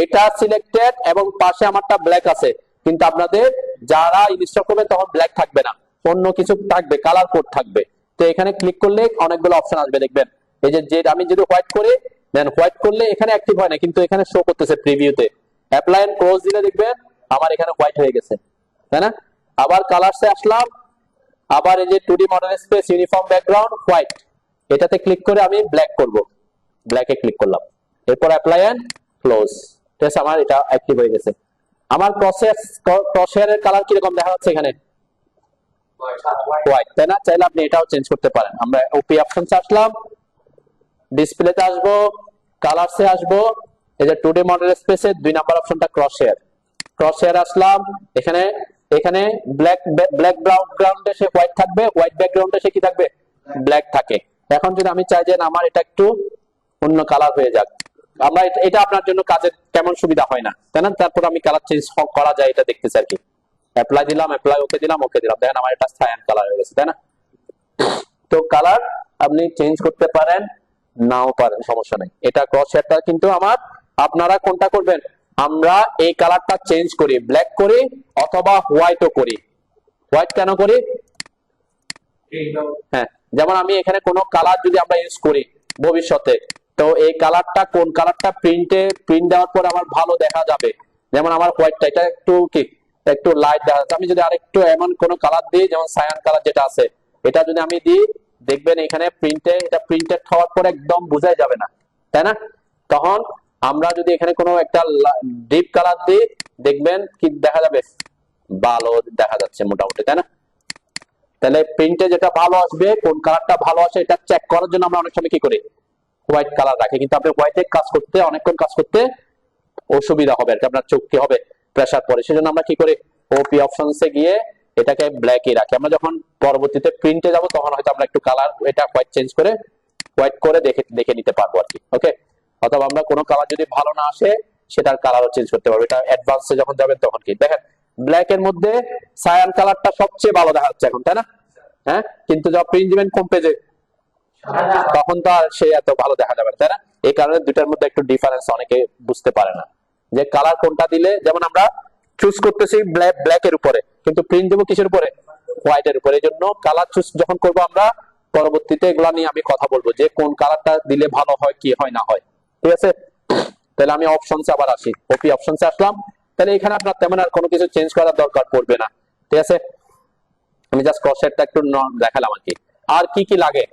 এটা সিলেক্টেড এবং পাশে আমারটা ব্ল্যাক আছে, কিন্তু আপনাদের যারা ইনস্টল করবে তখন ব্ল্যাক থাকবে না, অন্য কিছু থাকবে, কালার কোড থাকবে। তো এখানে ক্লিক করলে অনেকগুলো অপশন আসবে, দেখবেন এই যে আমি যদি হোয়াইট করি, দেন হোয়াইট করলে এখানে অ্যাক্টিভ হয় না, কিন্তু এখানে শো করতেছে প্রিভিউতে। অ্যাপ্লাই এন্ড ক্লোজ দিলে দেখবেন আমার এখানে হোয়াইট হয়ে গেছে, তাই না? আবার কালারসে আসলাম, আবার এই যে 2D model space uniform background white, এটাতে ক্লিক করে আমি ব্ল্যাক করব, ব্ল্যাকে ক্লিক করলাম, এরপর অ্যাপ্লাই এন্ড ক্লোজ। ঠিক আছে, আমার এটা অ্যাক্টিভ হয়ে গেছে। আমার ক্রসহেয়ারের কালার কি রকম দেখা যাচ্ছে এখানে, হোয়াইট, তাই না? চাইলে আপনি এটাও চেঞ্জ করতে পারেন। আমরা ওপি অপশনসে আসলাম, ডিসপ্লেতে আসবো, কালারসে আসবো, এই যে 2D মডেল স্পেসে 2 নাম্বার অপশনটা ক্রসহেয়ার, ক্রসহেয়ার আসলাম, এখানে এখানে ব্ল্যাক ব্যাকগ্রাউন্ডে সে হোয়াইট থাকবে, হোয়াইট ব্যাকগ্রাউন্ডে সে কি থাকবে, ব্ল্যাক থাকে। এখন যদি আমি চাই যে আমার এটা একটু অন্য কালার হয়ে যাক, আমরা এটা আপনার জন্য কাজে কেমন সুবিধা হয় না, তাই না? তারপর আমি কালার চেঞ্জ করা যায় এটা দেখতেছি আর কি। অ্যাপ্লাই দিলাম, অ্যাপ্লাই ওকে দিলাম, ওকে দিলাম, দেখেন আমার এটা সায়ান কালার হয়ে গেছে, তাই না? তো কালার আপনি চেঞ্জ করতে পারেন, নাও পারেন, সমস্যা নেই। এটা ক্রসহেয়ারটা কিন্তু আমার, আপনারা কোনটা করবেন, আমরা এই কালারটা চেঞ্জ করি, ব্ল্যাক করি অথবা হোয়াইটও করি। হোয়াইট কেন করি, হ্যাঁ, যেমন আমি এখানে কোনো কালার যদি আমরা ইউজ করি ভবিষ্যতে, তো এই কালারটা কোন কালারটা প্রিন্ট দেওয়ার পর আমার ভালো দেখা যাবে। যেমন আমার হোয়াইটটা এটা একটু কি একটু লাইট দেখা যাচ্ছে, আমি যদি আরেকটু এমন কোনো কালার দিই, যেমন সায়ান কালার যেটা আছে, এটা যদি আমি দিই, দেখবেন এখানে এটা প্রিন্টেড হওয়ার পর একদম বোঝাই যাবে না, তাই না? তখন আমরা যদি এখানে কোনো একটা ডিপ কালার দিই, দেখবেন কি দেখা যাবে, ভালো দেখা যাচ্ছে মোটামুটি, তাই না? তাহলে প্রিন্টে যেটা ভালো আসবে, কোন কালারটা ভালো আসে, এটা চেক করার জন্য আমরা অনেক সময় কি করি, হোয়াইট কালার রাখি। কিন্তু আপনি হোয়াইটে কাজ করতে, অনেকক্ষণ কাজ করতে অসুবিধা হবে আর কি, আপনার চোখ কি হবে, প্রেসার পড়ে। সেজন্য আমরা কি করি, ওপি অপশনসে গিয়ে এটাকে ব্ল্যাকই রাখি। আমরা যখন পরবর্তীতে প্রিন্টে যাব তখন হয়তো আমরা একটু কালার এটা হোয়াইট চেঞ্জ করে হোয়াইট করে দেখে নিতে পারবো আর কি। ওকে, অথবা আমরা কোনো কালার যদি ভালো না আসে সেটার কালারও চেঞ্জ করতে পারবো। এটা অ্যাডভান্সে যখন যাবেন তখন কি দেখেন, ব্ল্যাক এর মধ্যে সায়ান কালারটা সবচেয়ে ভালো দেখা যাচ্ছে এখন, তাই না? হ্যাঁ, কিন্তু যখন প্রিন্ট দিবেন কোন পেজে, তখন তো আর সে এত ভালো দেখা যাবে না, তাই না? এই কারণে দুটার মধ্যে একটু ডিফারেন্স অনেকে বুঝতে পারে না, যে কালার কোনটা দিলে, যেমন আমরা চুজ করতেছি ব্ল্যাক এর উপরে, কিন্তু প্রিন্ট দেবো কিসের উপরে, হোয়াইট এর উপরে। এই জন্য কালার চুজ যখন করবো আমরা, পরবর্তীতে এগুলা নিয়ে আমি কথা বলবো যে কোন কালারটা দিলে ভালো হয়, কি হয় না হয়। ঠিক আছে, তাহলে আমি অপশনসে আবার আসি, ওপি অপশনসে আসলাম। তাহলে এখানে আপনার তেমন আর কোনো কিছু চেঞ্জ করার দরকার পড়বে না। ঠিক আছে, আমি জাস্ট ক্রসহেয়ারটা একটু দেখালাম আর কি। আর কি কি লাগে,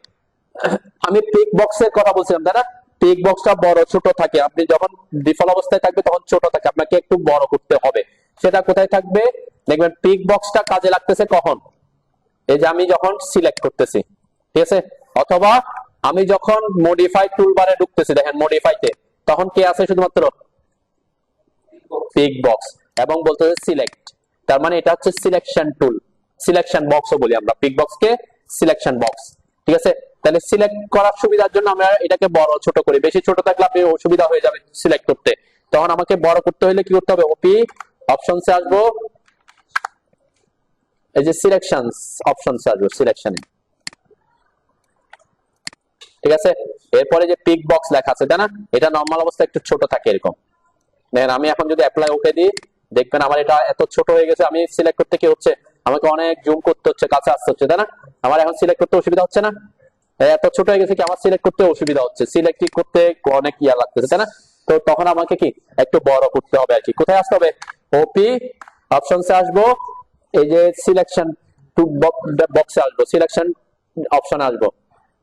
আমি পিক বক্সের কথা বলছিলাম, তাই না? পিক বক্সটা বড় ছোট থাকে, আপনি যখন ডিফল্ট অবস্থায় থাকবে তখন ছোট থাকে, আপনাকে একটু বড় করতে হবে। সেটা কোথায় থাকবে, দেখবেন পিক বক্সটা কাজে লাগতেছে কখন, এই যে আমি যখন সিলেক্ট করতেছি, ঠিক আছে, অথবা আমি যখন মডিফাই টুলবারে ঢুকতেছি, দেখেন মডিফাইতে তখন কে আছে, শুধুমাত্র পিক বক্স, এবং বলতেছে সিলেক্ট, তার মানে এটা হচ্ছে সিলেকশন টুল, সিলেকশন বক্সও বলি আমরা পিক বক্সকে, সিলেকশন বক্স। ঠিক আছে, তাহলে সিলেক্ট করার সুবিধার জন্য আমরা এটাকে বড় ছোট করি, বেশি ছোট থাকলে আপনি অসুবিধা হয়ে যাবে সিলেক্ট করতে, তখন আমাকে বড় করতে হলে কি করতে হবে, ওপি অপশনসে আসবো, এই যে সিলেকশনস অপশনসে আসবো, সিলেকশনে। ঠিক আছে, এরপরে যে পিক বক্স লেখা আছে, তাই না? এটা নরমাল অবস্থায় একটু ছোট থাকে এরকম। দেখেন আমি এখন যদি অ্যাপ্লাই ওকে দিই, দেখবেন আমার এটা এত ছোট হয়ে গেছে, আমি সিলেক্ট করতে কি হচ্ছে, আমাকে অনেক জুম করতে হচ্ছে, কাছে আসতে হচ্ছে, তাই না? আমার এখন সিলেক্ট করতে অসুবিধা হচ্ছে না, এত ছোট হয়ে গেছে কি আমার সিলেক্ট করতে অসুবিধা হচ্ছে, সিলেক্ট করতে অনেক ইয়া লাগতেছে, তাই না? তো তখন আমাকে কি একটু বড় করতে হবে আর কি। কোথায় আসতে হবে, ওপি অপশনসে আসবো, এই যে সিলেকশন বক্সে আসবো, সিলেকশন অপশনে আসবো,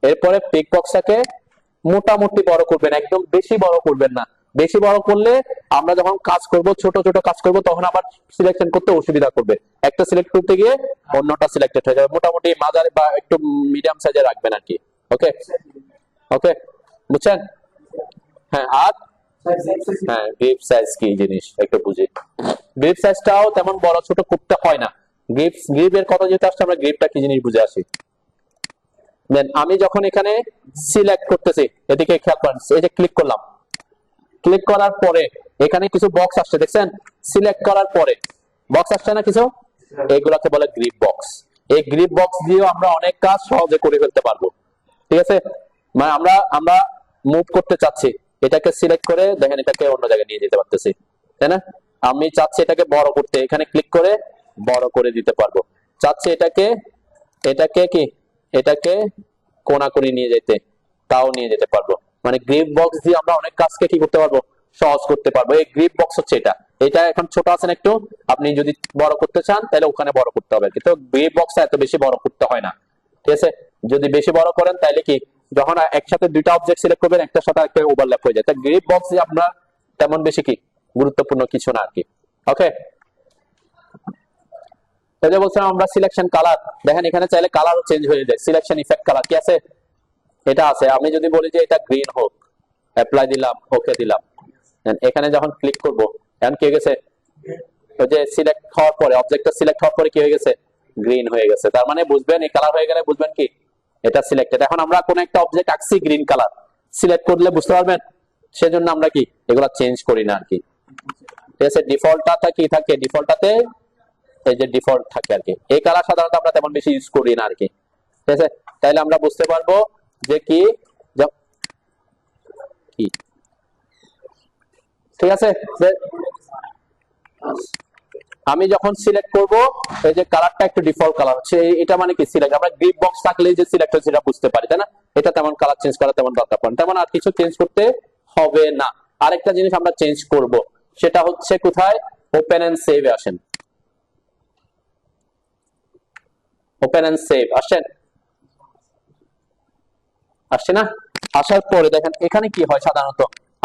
এরপরে পিক বক্সটাকে মোটামুটি বড় করবেন, একদম বেশি বড় করবেন না। বেশি বড় করলে আমরা যখন কাজ করব, ছোট ছোট কাজ করব, তখন আবার সিলেকশন করতে অসুবিধা করবে, একটা সিলেক্ট করতে গিয়ে অন্যটা সিলেক্টেড হয়ে যাবে। মোটামুটি মাঝারি বা একটু মিডিয়াম সাইজে রাখবেন আর কি। ওকে, ওকে, বুঝছেন? হ্যাঁ, আর হ্যাঁ, গ্রিপ সাইজ কি জিনিস একটু বুঝি। গ্রিপ সাইজটাও তেমন বড় ছোট করতে হয় না। গ্রিপের কথা যেটা আসছে, আমরা গ্রিপটা কি জিনিস বুঝে আসি। দেন আমি যখন এখানে সিলেক্ট করতেছি, এদিকে খেয়াল করেন, এই যে ক্লিক করলাম, ক্লিক করার পরে এখানে কিছু বক্স আসছে দেখছেন, সিলেক্ট করার পরে বক্স আসছে না কিছু, এগুলাকে বলে গ্রিপ বক্স। এই গ্রিপ বক্স দিয়েও আমরা অনেক কাজ সহজে করে ফেলতে পারবো। ঠিক আছে, মানে আমরা আমরা মুভ করতে চাচ্ছি, এটাকে সিলেক্ট করে দেখেন এটাকে অন্য জায়গায় নিয়ে যেতে পারতেছি, তাই না? আমি চাচ্ছি এটাকে বড় করতে, এখানে ক্লিক করে বড় করে দিতে পারবো। চাচ্ছি এটাকে এটাকে কি এটাকে কোনা করে নিয়ে যেতে, তাও নিয়ে যেতে পারবো। মানে গ্রিপ বক্স দিয়ে আমরা অনেক কাজকে কি করতে পারবো, সহজ করতে পারবো। এই গ্রিপ বক্স হচ্ছে এটা। এটা এখন ছোট আছেন একটু, আপনি যদি বড় করতে চান তাহলে ওখানে বড় করতে হবে, কিন্তু গ্রিপ বক্স এত বেশি বড় করতে হয় না। ঠিক আছে, যদি বেশি বড় করেন তাহলে কি, যখন একসাথে দুইটা অবজেক্ট সিলেক্ট করবেন একটার সাথে একটা ওভারল্যাপ হয়ে যায়। তাই গ্রিপ বক্স দিয়ে আপনার তেমন বেশি কি গুরুত্বপূর্ণ কিছু না আর কি। ওকে, এই যে বলছিলাম আমরা সিলেকশন কালার, দেখেন এখানে চাইলে কালারও চেঞ্জ হয়ে যায়। সিলেকশন ইফেক্ট কালার কি আছে, এটা আছে। আমি যদি বলি যে এটা গ্রিন হোক, অ্যাপ্লাই দিলাম, ওকে দিলাম, এখানে যখন ক্লিক করব এখন কি হয়ে গেছে, ওই যে সিলেক্ট হওয়ার পরে, অবজেক্টটা সিলেক্ট হওয়ার পরে কি হয়ে গেছে, গ্রিন হয়ে গেছে। তার মানে বুঝবেন এই কালার হয়ে গেলে বুঝবেন কি এটা সিলেক্টেড। এখন আমরা কোন একটা অবজেক্ট আঁকছি গ্রিন কালার, সিলেক্ট করলে বুঝতে পারবেন, সেজন্য আমরা কি এগুলা চেঞ্জ করি না আর কি। ঠিক আছে, ডিফল্টটা কি থাকে, ডিফল্টটাতে এই যে ডিফল্ট থাকে আর কি। এই কালার সাধারণত আমরা তেমন বেশি ইউজ করি না আর কি। ঠিক আছে, তাইলে আমরা বুঝতে পারবো যে কি কি ঠিক আছে। আমি যখন সিলেক্ট করব, এই যে কালারটা একটু ডিফল্ট কালার হচ্ছে, এটা মানে কি সিলেক্ট। আমরা গ্রিপ বক্স থাকলে যে সিলেক্ট হচ্ছে সেটা বুঝতে পারি, তাই না? এটা তেমন কালার চেঞ্জ করা তেমন দরকার পড়ে না, তেমন আর কিছু চেঞ্জ করতে হবে না। আরেকটা জিনিস আমরা চেঞ্জ করব, সেটা হচ্ছে কোথায়, ওপেন এন্ড সেভে আসেন। ওপেন এন্ড সেভ আসেন, আসছে না? আসার পরে দেখেন এখানে কি হয়, সাধারণত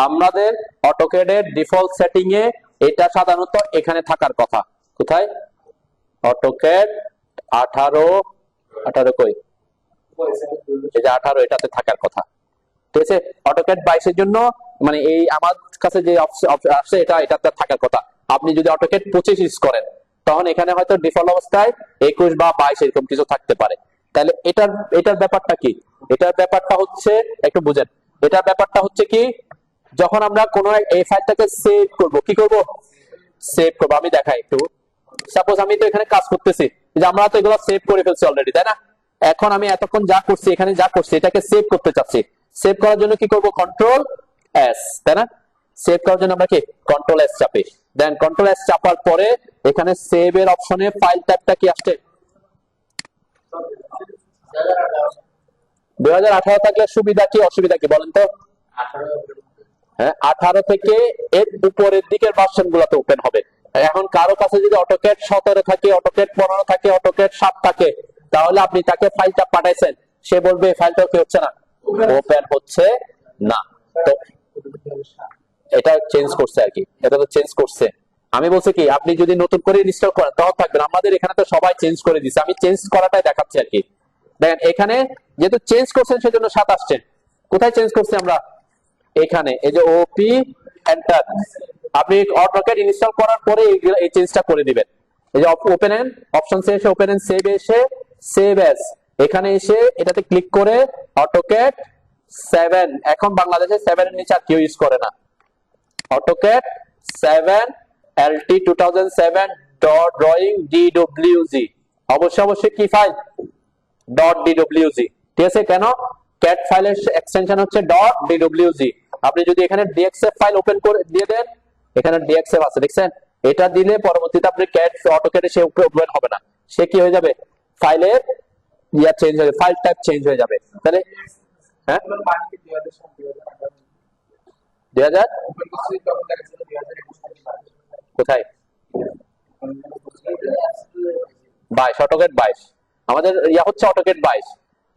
আমাদের অটোক্যাডের ডিফল্ট সেটিং এ এটা সাধারণত এখানে থাকার কথা। কোথায়, অটোক্যাড 18 কই, এই যে 18 এটাতে থাকার কথা। ঠিক আছে, অটোক্যাড 22 এর জন্য মানে এই আমার কাছে যে আসছে এটা এটাতে থাকার কথা। আপনি যদি অটোক্যাড 25 ইউজ করেন তখন এখানে হয়তো ডিফল্ট অবস্থায় 21 বা 22 এরকম কিছু থাকতে পারে। তাহলে এটার ব্যাপারটা কি, এটার ব্যাপারটা হচ্ছে একটু বুঝেন। এটার ব্যাপারটা হচ্ছে কি, যখন আমরা কোন এই ফাইলটাকে সেভ করব, কি করব, সেভ করব। আমি দেখাই একটু। সাপোজ আমি তো এখানে কাজ করতেছি, যে আমরা তো এগুলো সেভ করে ফেলছি অলরেডি, তাই না? এখন আমি এতক্ষণ যা করছি, এখানে যা করছি, এটাকে সেভ করতে চাচ্ছি। সেভ করার জন্য কি করব, কন্ট্রোল এস, তাই না? সেভ করার জন্য আমরা কি কন্ট্রোল এস চাপি, দেন কন্ট্রোল এস চাপার পরে এখানে সেভ এর অপশনে ফাইল টাইপটা কি আসছে, 2018 থাকলে সুবিধা কি অসুবিধা কি বলেন তো? হ্যাঁ, 18 থেকে এর উপরের দিকের ভার্সন গুলোতে ওপেন হবে। এখন কারো কাছে যদি অটোক্যাড 17 থাকে, অটোক্যাড 15 থাকে, অটোক্যাড 7 থাকে, তাহলে আপনি তাকে ফাইলটা পাঠাইছেন, সে বলবে এই ফাইলটা কি হচ্ছে না, ওপেন হচ্ছে না। তো এটা চেঞ্জ করছে আর কি, এটা তো চেঞ্জ করছে। আমি বলছি কি, আপনি যদি নতুন করে ইনস্টল করেন তখন থাকবেন। আমাদের এখানে তো সবাই চেঞ্জ করে দিচ্ছে, আমি চেঞ্জ করাটাই দেখাচ্ছি আর কি। দেখেন এখানে যেহেতু চেঞ্জ করছেন সেজন্য 7 আসছে। কোথায় চেঞ্জ করছি আমরা, এখানে এই যে ওপি এন্টার। আপনি অটোক্যাড ইনস্টল করার পরে এই চেঞ্জটা করে দিবেন। এই যে ওপেন এন্ড অপশনসে এসে ওপেন এন্ড সেভ এসে সেভ এস, এখানে এসে এটাতে ক্লিক করে অটোক্যাড 7, এখন বাংলাদেশে 7 এর নিচে আর কেউ ইউজ করে না। অটোক্যাড 7 LT 2007 ড্রয়িং DWG, অবশ্যই কি ফাইল, .dwg। ঠিক আছে, কেন, ক্যাট ফাইলের এক্সটেনশন হচ্ছে .dwg। আপনি যদি এখানে dxf ফাইল ওপেন করে দিয়ে দেন, এখানে dxf আছে দেখছেন, এটা দিলে পরবর্তীতে আপনি ক্যাট অটোক্যাডে সে ওপেন হবে না, সে কি হয়ে যাবে, ফাইলের ইয়া চেঞ্জ হয়ে যাবে, ফাইল টাইপ চেঞ্জ হয়ে যাবে। তাহলে হ্যাঁ 2000 কোথায় 22, অটোক্যাড 22 আমাদের ইয়া হচ্ছে, অটোক্যাড 22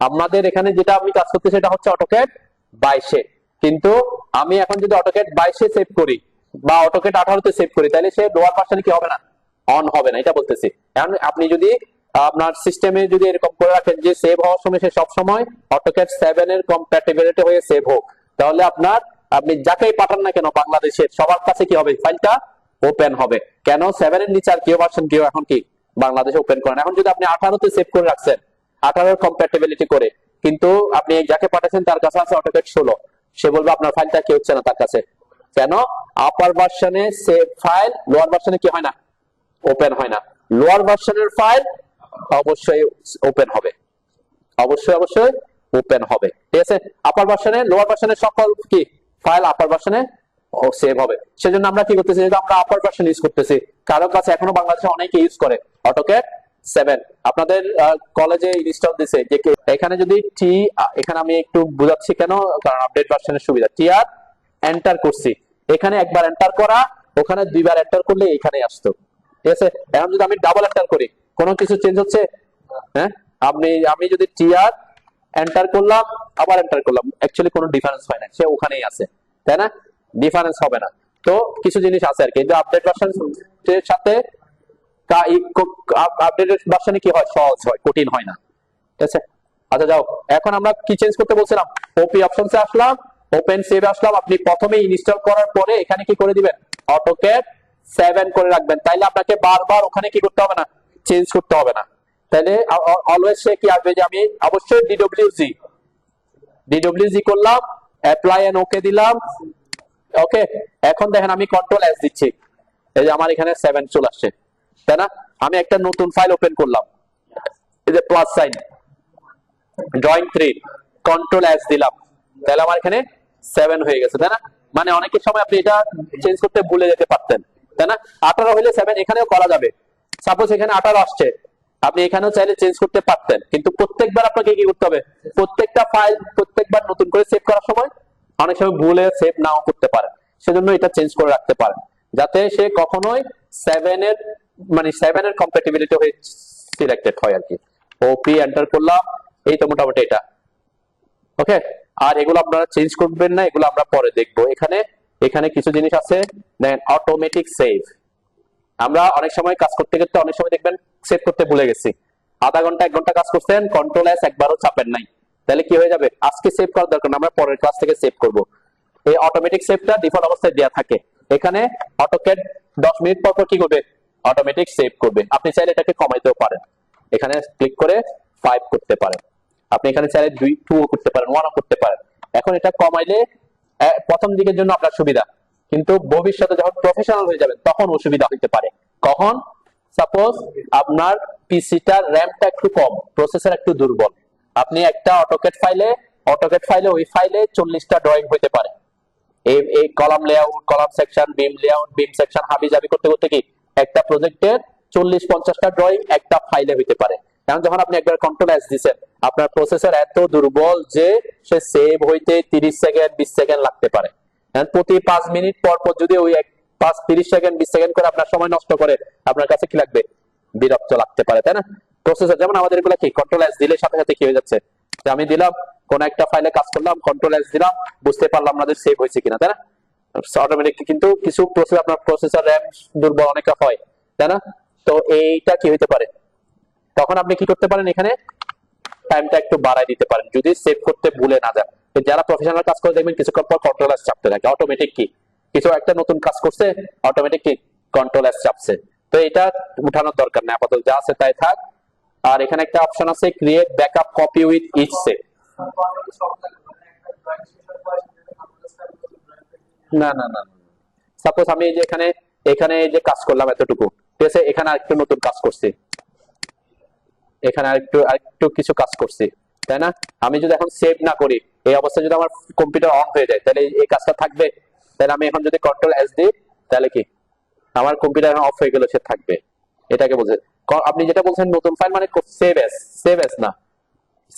আমাদের এখানে যেটা আমি কাজ করতে সেটা হচ্ছে অটোক্যাড 22 কিন্তু আমি এখন যদি অটোক্যাড 22 সেভ করি বা অটোক্যাড 18 তে সেভ করি, তাহলে সে লোয়ার ভার্সনে কি হবে না, অন হবে না, এটা বলতেছি। এখন আপনি যদি আপনার সিস্টেমে যদি এরকম করে রাখেন যে সেভ হওয়ার সময় সে সব সময় অটোক্যাড 7 এর কম্প্যাটিবিলিটি হয়ে সেভ হোক, তাহলে আপনার আপনি যাকেই পাঠান না কেন বাংলাদেশের সবার কাছে কি হবে, ফাইলটা ওপেন হবে। কেন 7 এর নিচে আর কেউ ভার্সন কেউ এখন কি বাংলাদেশে ওপেন করেন। এখন যদি আপনি 18 তে সেভ করে রাখছেন 18 এর কম্প্যাটিবিলিটি করে, কিন্তু আপনি যাকে পাঠাচ্ছেন তার কাছে আছে অটোক্যাড 16, সে বলবে আপনার ফাইলটা কি হচ্ছে না তার কাছে। কেন আপার ভার্সনে সেভ ফাইল লোয়ার ভার্সনে কি হয় না, ওপেন হয় না। লোয়ার ভার্সনের ফাইল অবশ্যই ওপেন হবে, অবশ্যই ওপেন হবে, ঠিক আছে। আপার ভার্সনে লোয়ার ভার্সনের সকল কি ফাইল আপার ভার্সনে সেভ হবে। সেজন্য আমরা কি করতেছি, যেহেতু আমরা আপার ভার্সন ইউজ করতেছি, কারো কাছে এখনো বাংলাদেশে অনেকে ইউজ করে অটোক্যাড 7। আপনাদের কলেজে ইনস্টল দিছে যে এখানে যদি টি, এখানে আমি একটু বুঝাচ্ছি কেন, কারণ আপডেট ভার্সনের সুবিধা। টি আর এন্টার করছি, এখানে একবার এন্টার করা, ওখানে দুইবার এন্টার করলে এখানে আসতো, ঠিক আছে। এখন যদি আমি ডাবল এন্টার করি কোনো কিছু চেঞ্জ হচ্ছে? হ্যাঁ, আমি যদি টি আর এন্টার করলাম আবার এন্টার করলাম, অ্যাকচুয়ালি কোনো ডিফারেন্স হয় না, সে ওখানেই আছে, তাই না? ডিফারেন্স হবে না। তো কিছু জিনিস আছে আর কি, কিন্তু আপডেট ভার্সনের সাথে আপডেটেড ভার্সনে কি হয়, সহজ হয়, কঠিন হয় না, ঠিক আছে। আচ্ছা যাও, এখন আমরা কি চেঞ্জ করতে বলছিলাম, ওপি অপশনসে আসলাম, ওপেন সেভ আসলাম। আপনি প্রথমে ইনস্টল করার পরে এখানে কি করে দিবেন, অটোক্যাড 7 করে রাখবেন, তাইলে আপনাকে বারবার ওখানে কি করতে হবে না, চেঞ্জ করতে হবে না। তাইলে অলওয়েজ সে কি আসবে যে আমি অবশ্যই ডিডব্লিউজি করলাম, অ্যাপ্লাই এন্ড ওকে দিলাম, ওকে। এখন দেখেন আমি কন্ট্রোল এস দিচ্ছি, এই যে আমার এখানে 7 চলে আসছে, তাই না? আমি একটা নতুন ফাইল ওপেন করলাম, এই যে plus sign drawing 3, control S দিলাম, তাহলে আমার এখানে 7 হয়ে গেছে, তাই না? মানে অনেকের সময় আপনি এটা চেঞ্জ করতে ভুলে যেতে পারতেন, তাই না? 18 হইলে 7 এখানেও করা যাবে। সাপোজ এখানে 18 আসছে, আপনি এখানেও চাইলে চেঞ্জ করতে পারতেন, কিন্তু প্রত্যেকবার আপনাকে কি করতে হবে, প্রত্যেকটা ফাইল প্রত্যেকবার নতুন করে সেভ করার সময় অনেক সময় ভুলে সেভ নাও করতে পারেন। সেজন্য এটা চেঞ্জ করে রাখতে পারেন, যাতে সে কখনোই 7 এর মানে 7 এর কম্প্যাটিবিলিটি হয়ে সিলেক্টেড হয় আর কি। ওপি এন্টার করলাম, এই তো মোটামুটি এটা, ওকে। আর এগুলো আপনারা চেঞ্জ করবেন না, এগুলো আমরা পরে দেখবো। এখানে কিছু জিনিস আছে, দেন অটোমেটিক সেভ। আমরা অনেক সময় কাজ করতে করতে অনেক সময় দেখবেন সেভ করতে ভুলে গেছি, আধা ঘন্টা 1 ঘন্টা কাজ করছেন, কন্ট্রোল এস একবারও চাপেন নাই, তাহলে কি হয়ে যাবে, আজকে সেভ করার দরকার না, আমরা পরের ক্লাস থেকে সেভ করব। এই অটোমেটিক সেভটা ডিফল্ট অবস্থায় দেয়া থাকে, এখানে অটোক্যাড 10 মিনিট পর পর কি করবে, অটোমেটিক সেভ করবে। আপনি চাইলে এটাকে কমাইতেও পারেন, এখানে ক্লিক করে 5 করতে পারেন, আপনি এখানে চাইলে 2 করতে পারেন, 1 করতে পারেন। এখন এটা কমাইলে প্রথম দিকের জন্য আপনার সুবিধা, কিন্তু ভবিষ্যতে যখন প্রফেশনাল হয়ে যাবেন তখন অসুবিধা হতে পারে। কখন, সাপোজ আপনার পিসিটার র্যামটা একটু কম, প্রসেসর একটু দুর্বল, আপনি একটা অটোক্যাড ফাইলে ওই ফাইলে 40টা ড্রয়িং হতে পারে। এই column layout, column section, beam layout, beam section হাবিজাবি করতে করতে কি একটা প্রজেক্টের 40-50টা ড্রয়িং একটা ফাইলে হইতে পারে। এখন যখন আপনি একবার কন্ট্রোল এস দিবেন, আপনার প্রসেসর এত দুর্বল যে সে সেভ হইতে 30 সেকেন্ড 20 সেকেন্ড লাগতে পারে। প্রতি 5 মিনিট পর পর যদি ওই 30 সেকেন্ড 20 সেকেন্ড করে আপনার সময় নষ্ট করে, আপনার কাছে কি লাগবে, বিরক্ত লাগতে পারে, তাই না? প্রসেসর যেমন আমাদের এগুলা কি কন্ট্রোল এস দিলে সাথে সাথে কি হয়ে যাচ্ছে, যে আমি দিলাম কোন একটা ফাইলে কাজ করলাম, কন্ট্রোল এস দিলাম, বুঝতে পারলাম আমাদের সেভ হয়েছে কিনা, তাই না? অটোমেটিক। কিন্তু কিছু প্রসেস আপনার প্রসেসর র্যাম দুর্বল অনেক হয়, তাই না? তো এইটা কি হইতে পারে, তখন আপনি কি করতে পারেন, এখানে টাইমটা একটু বাড়াই দিতে পারেন যদি সেভ করতে ভুলে না যান। যারা প্রফেশনাল কাজ করে দেখবেন কিছুক্ষণ পর কন্ট্রোল এস চাপতে থাকে, অটোমেটিক কি কিছু একটা নতুন কাজ করছে, অটোমেটিক কি কন্ট্রোল এস চাপছে। তো এটা উঠানোর দরকার নেই, আপাতত যা আছে তাই থাক। আর এখানে একটা অপশন আছে create backup copy with each save. না না না, সাপোজ আমি এই যে এখানে এই যে কাজ করলাম এতটুকু, ঠিক আছে, এখানে আরেকটু নতুন কাজ করছি, এখানে আরেকটু কিছু কাজ করছি, তাই না? আমি যদি এখন সেভ না করি, এই অবস্থায় যদি আমার কম্পিউটার অন হয়ে যায়, তাহলে এই কাজটা থাকবে? তাহলে আমি এখন যদি কন্ট্রোল এস দিই, তাহলে কি আমার কম্পিউটার এখন অফ হয়ে গেল, সে থাকবে। এটাকে বোঝে। আপনি যেটা বলছেন নতুন ফাইল মানে সেভ এস না,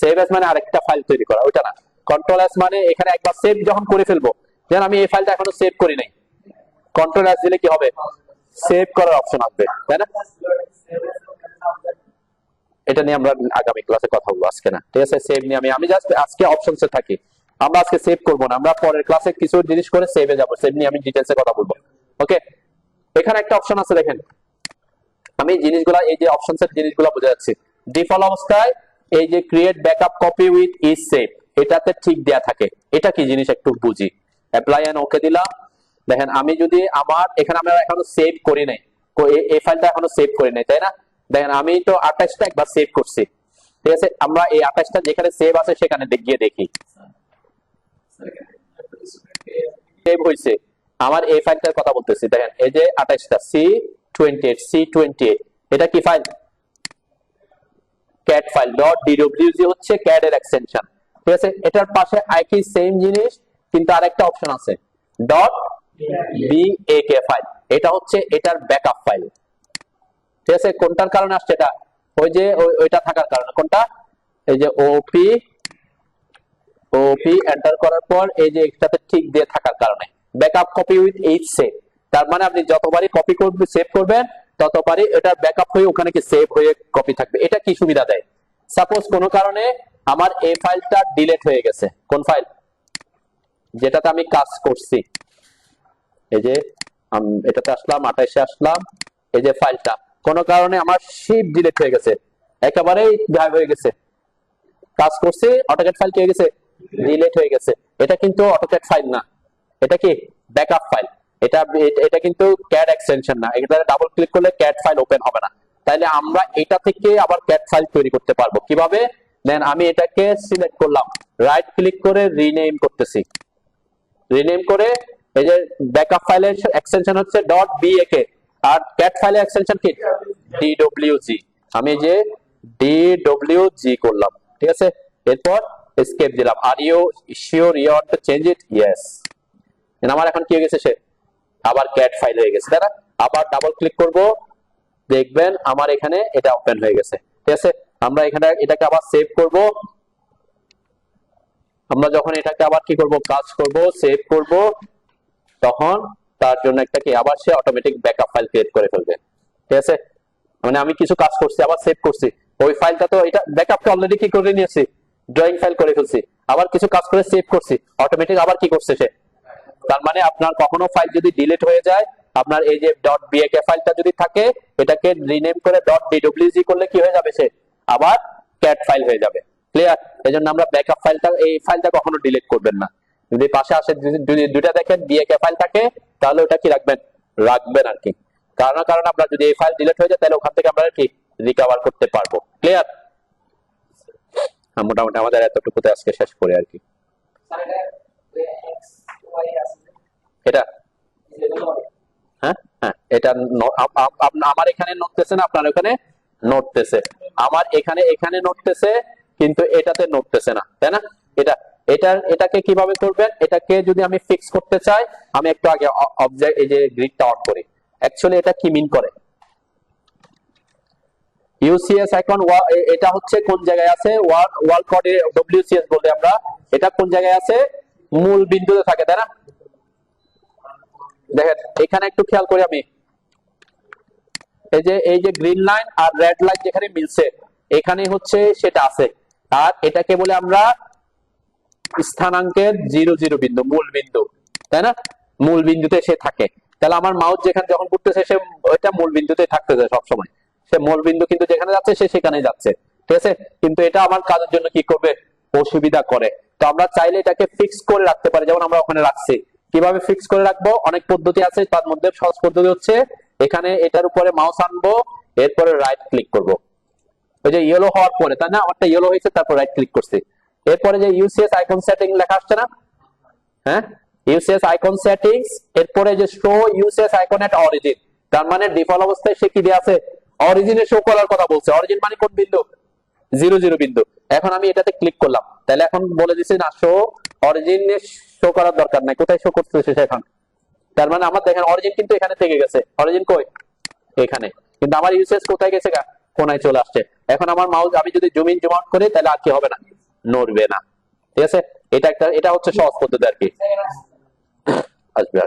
সেভ এস মানে আরেকটা ফাইল তৈরি করা, ওইটা না। কন্ট্রোল এস মানে এখানে একবার সেভ যখন করে ফেলবো, যেন আমি এই ফাইলটা এখনো সেভ করি নাই, কন্ট্রোল এস দিলে কি হবে, সেভ করার অপশন আসবে, তাই না? এটা নিয়ে আমরা আগামী ক্লাসে কথা বলবো, আজকে না, ঠিক আছে? সেভ নিয়ে আমি জাস্ট আজকে অপশনসে থাকি, আমরা আজকে সেভ করব না, আমরা পরের ক্লাসে কিছু জিনিস করে সেভে যাব, সেভ নিয়ে আমি ডিটেইলসে কথা বলবো, ওকে। এখানে একটা অপশন আছে দেখেন, আমি জিনিসগুলা এই যে অপশনসের জিনিসগুলা বোঝা যাচ্ছে। ডিফল্ট অবস্থায় এই যে create backup copy with each save, এটাতে ঠিক দেয়া থাকে। এটা কি জিনিস একটু বুঝি। অ্যাপ্লাই এন্ড ওকে দিলাম। দেখেন আমি যদি আমার এখানে আমরা এখনো সেভ করি নাই, এই ফাইলটা এখনো সেভ করি নাই, তাই না? দেখেন আমি তো 28টা একবার সেভ করছি, ঠিক আছে? আমরা এই 28টা যেখানে সেভ আছে সেখানে গিয়ে দেখি সেভ হয়েছে। আমার এই ফাইলটার কথা বলতেছি, দেখেন এই যে 28টা C28 এটা কি ফাইল? Cat file. .dwg হচ্ছে ক্যাট এর এক্সটেনশন, ঠিক আছে? এটার পাশে একই সেম জিনিস কিন্তু আরেকটা অপশন আছে .bak ফাইল, এটা হচ্ছে এটার ব্যাকআপ ফাইল, ঠিক আছে? কোনটার কারণে আসছে এটা? ওই যে ওইটা থাকার কারণে। কোনটা? এই যে ওপি এন্টার করার পর এই যে একটাতে ঠিক দিয়ে থাকার কারণে backup copy with H save. তার মানে আপনি যতবারই কপি করবেন সেভ করবেন ততবারই এটার ব্যাকআপ হয়ে ওখানে কি সেভ হয়ে কপি থাকবে। এটা কি সুবিধা দেয়? সাপোজ কোনো কারণে আমার এই ফাইলটা ডিলিট হয়ে গেছে, কোন ফাইল? যেটাতে আমি কাজ করছি, এই যে এটাতে আসলাম, 28 আসলাম, এই যে ফাইলটা কোনো কারণে আমার শিপ ডিলিট হয়ে গেছে, একেবারেই গায়েব হয়ে গেছে। কাজ করছি, অটোক্যাড ফাইল কি হয়ে গেছে? ডিলিট হয়ে গেছে। এটা কিন্তু অটোক্যাড ফাইল না, এটা কি ব্যাকআপ ফাইল। এটা এটা কিন্তু ক্যাট এক্সটেনশন না, এটা ডাবল ক্লিক করলে ক্যাট ফাইল ওপেন হবে না। তাইলে আমরা এটা থেকে আবার ক্যাট ফাইল তৈরি করতে পারবো কিভাবে? দেন আমি এটাকে সিলেক্ট করলাম, রাইট ক্লিক করে রিনেম করতেছি, রিনেম করে এই যে ব্যাকআপ ফাইলের এক্সটেনশন হচ্ছে .bak আর ক্যাট ফাইলের এক্সটেনশন কি dwg। আমি যে dwg করলাম, ঠিক আছে? এরপর এসকেপ দিলাম। Are you sure you want to change it? Yes. আমার এখন কি হয়ে গেছে? সে আবার ক্যাট ফাইল হয়ে গেছে, তাই না? আবার ডাবল ক্লিক করব, দেখবেন আমার এখানে এটা ওপেন হয়ে গেছে, ঠিক আছে? আমরা এখানে এটাকে আবার সেভ করব। আমরা যখন এটাকে আবার কি করব, কাজ করব, সেভ করব, তখন তার জন্য একটা কি আবার সে অটোমেটিক ব্যাকআপ ফাইল ক্রিয়েট করে ফেলবে, ঠিক আছে? মানে আমি কিছু কাজ করছি আবার সেভ করছি, ওই ফাইলটা তো এটা ব্যাকআপটা অলরেডি কি করে নিয়েছি, ড্রয়িং ফাইল করে ফেলছি। আবার কিছু কাজ করে সেভ করছি, অটোমেটিক আবার কি করছে সে। তার মানে আপনার কখনো ফাইল যদি ডিলিট হয়ে যায়, আপনার এই যে .bak ফাইলটা যদি থাকে, এটাকে রিনেম করে .dwg করলে কি হয়ে যাবে? সে আবার ক্যাট ফাইল হয়ে যাবে। ক্লিয়ার? এজন্য আমরা ব্যাকআপ ফাইলটা, এই ফাইলটা কখনো ডিলিট করবেন না। যদি পাশে আসে যদি দুইটা দেখেন bak ফাইল থাকে, তাহলে ওটা কি রাখবেন আর কি। কারণ আমরা যদি এই ফাইল ডিলিট হয়ে যায় তাহলে ওখান থেকে আমরা কি রিকভার করতে পারবো। ক্লিয়ার? মোটামুটি আমাদের এতটুকুতে আজকে শেষ করে আর কি। এটা হ্যাঁ হ্যাঁ, এটা আমার এখানে নড়তেছে না, আপনার ওখানে নড়তেছে। আমার এখানে নড়তেছে কিন্তু এটাতে নড়তেছে না, তাই না? এটাকে কিভাবে করবেন? এটাকে যদি আমি ফিক্স করতে চাই, আমি একটু আগে অবজেক্ট এই যে গ্রিডটা অন করি। অ্যাকচুয়ালি এটা কি মিন করে? ইউসিএস আইকন এটা হচ্ছে কোন জায়গায় আছে? ওয়াল কোঅর্ডিনেট ডব্লিউসিএস বলতে আমরা, এটা কোন জায়গায় আছে? মূল বিন্দুতে থাকে, তাই না? দেখেন এখানে একটু খেয়াল করি আমি, এই যে গ্রিন লাইন আর রেড লাইন যেখানে মিলছে এখানে হচ্ছে সেটা আছে। আর এটাকে বলে আমরা স্থানাঙ্কের 0 বিন্দু, মূল বিন্দু, তাই না? মূল বিন্দুতে সে থাকে। তাহলে আমার মাউস যেখানে যখন ঘুরতেছে সে ওইটা মূল বিন্দুতে থাকতেছে সবসময়। সে মূল বিন্দু কিন্তু যেখানে যাচ্ছে সে সেখানেই যাচ্ছে, ঠিক আছে? কিন্তু এটা আমার কাজের জন্য কি করবে? অসুবিধা করে। তো আমরা চাইলে এটাকে ফিক্স করে রাখতে পারি, যেমন আমরা ওখানে রাখছি। কিভাবে ফিক্স করে রাখবো? অনেক পদ্ধতি আছে, তার মধ্যে সহজ পদ্ধতি হচ্ছে এখানে এটার উপরে মাউস আনবো, এরপরে রাইট ক্লিক করব। ওই যে ইয়েলো হওয়ার পরে, তাই না? আমারটা ইয়েলো হয়েছে, তারপর রাইট ক্লিক করছি। এরপরে যে ইউসিএস আইকন সেটিং লেখা আসছে না, হ্যাঁ, ইউসিএস আইকন সেটিংস, এরপরে যে শো ইউসিএস আইকন এট অরিজিন, তার মানে ডিফল্ট অবস্থায় সে কি দিয়ে আছে? অরিজিনে শো করার কথা বলছে। অরিজিন মানে কোন বিন্দু? 0 বিন্দু। এখন আমি এটাতে ক্লিক করলাম, তাহলে এখন বলে দিছে না শো অরিজিনে শো করার দরকার নাই। কোথায় শো করতেছে সে এখন? তার মানে আমার দেখেন অরিজিন কিন্তু এখানে থেকে গেছে। অরিজিন কই? এখানে। কিন্তু আমার ইউসিএস কোথায় গেছে? কোনায় চলে আসছে। এখন আমার মাউস আমি যদি জুম ইন জুম আউট করি তাহলে আর কি হবে না? নড়বে না, ঠিক আছে? এটা হচ্ছে সহজ পদ্ধতি আর কি। আসবে।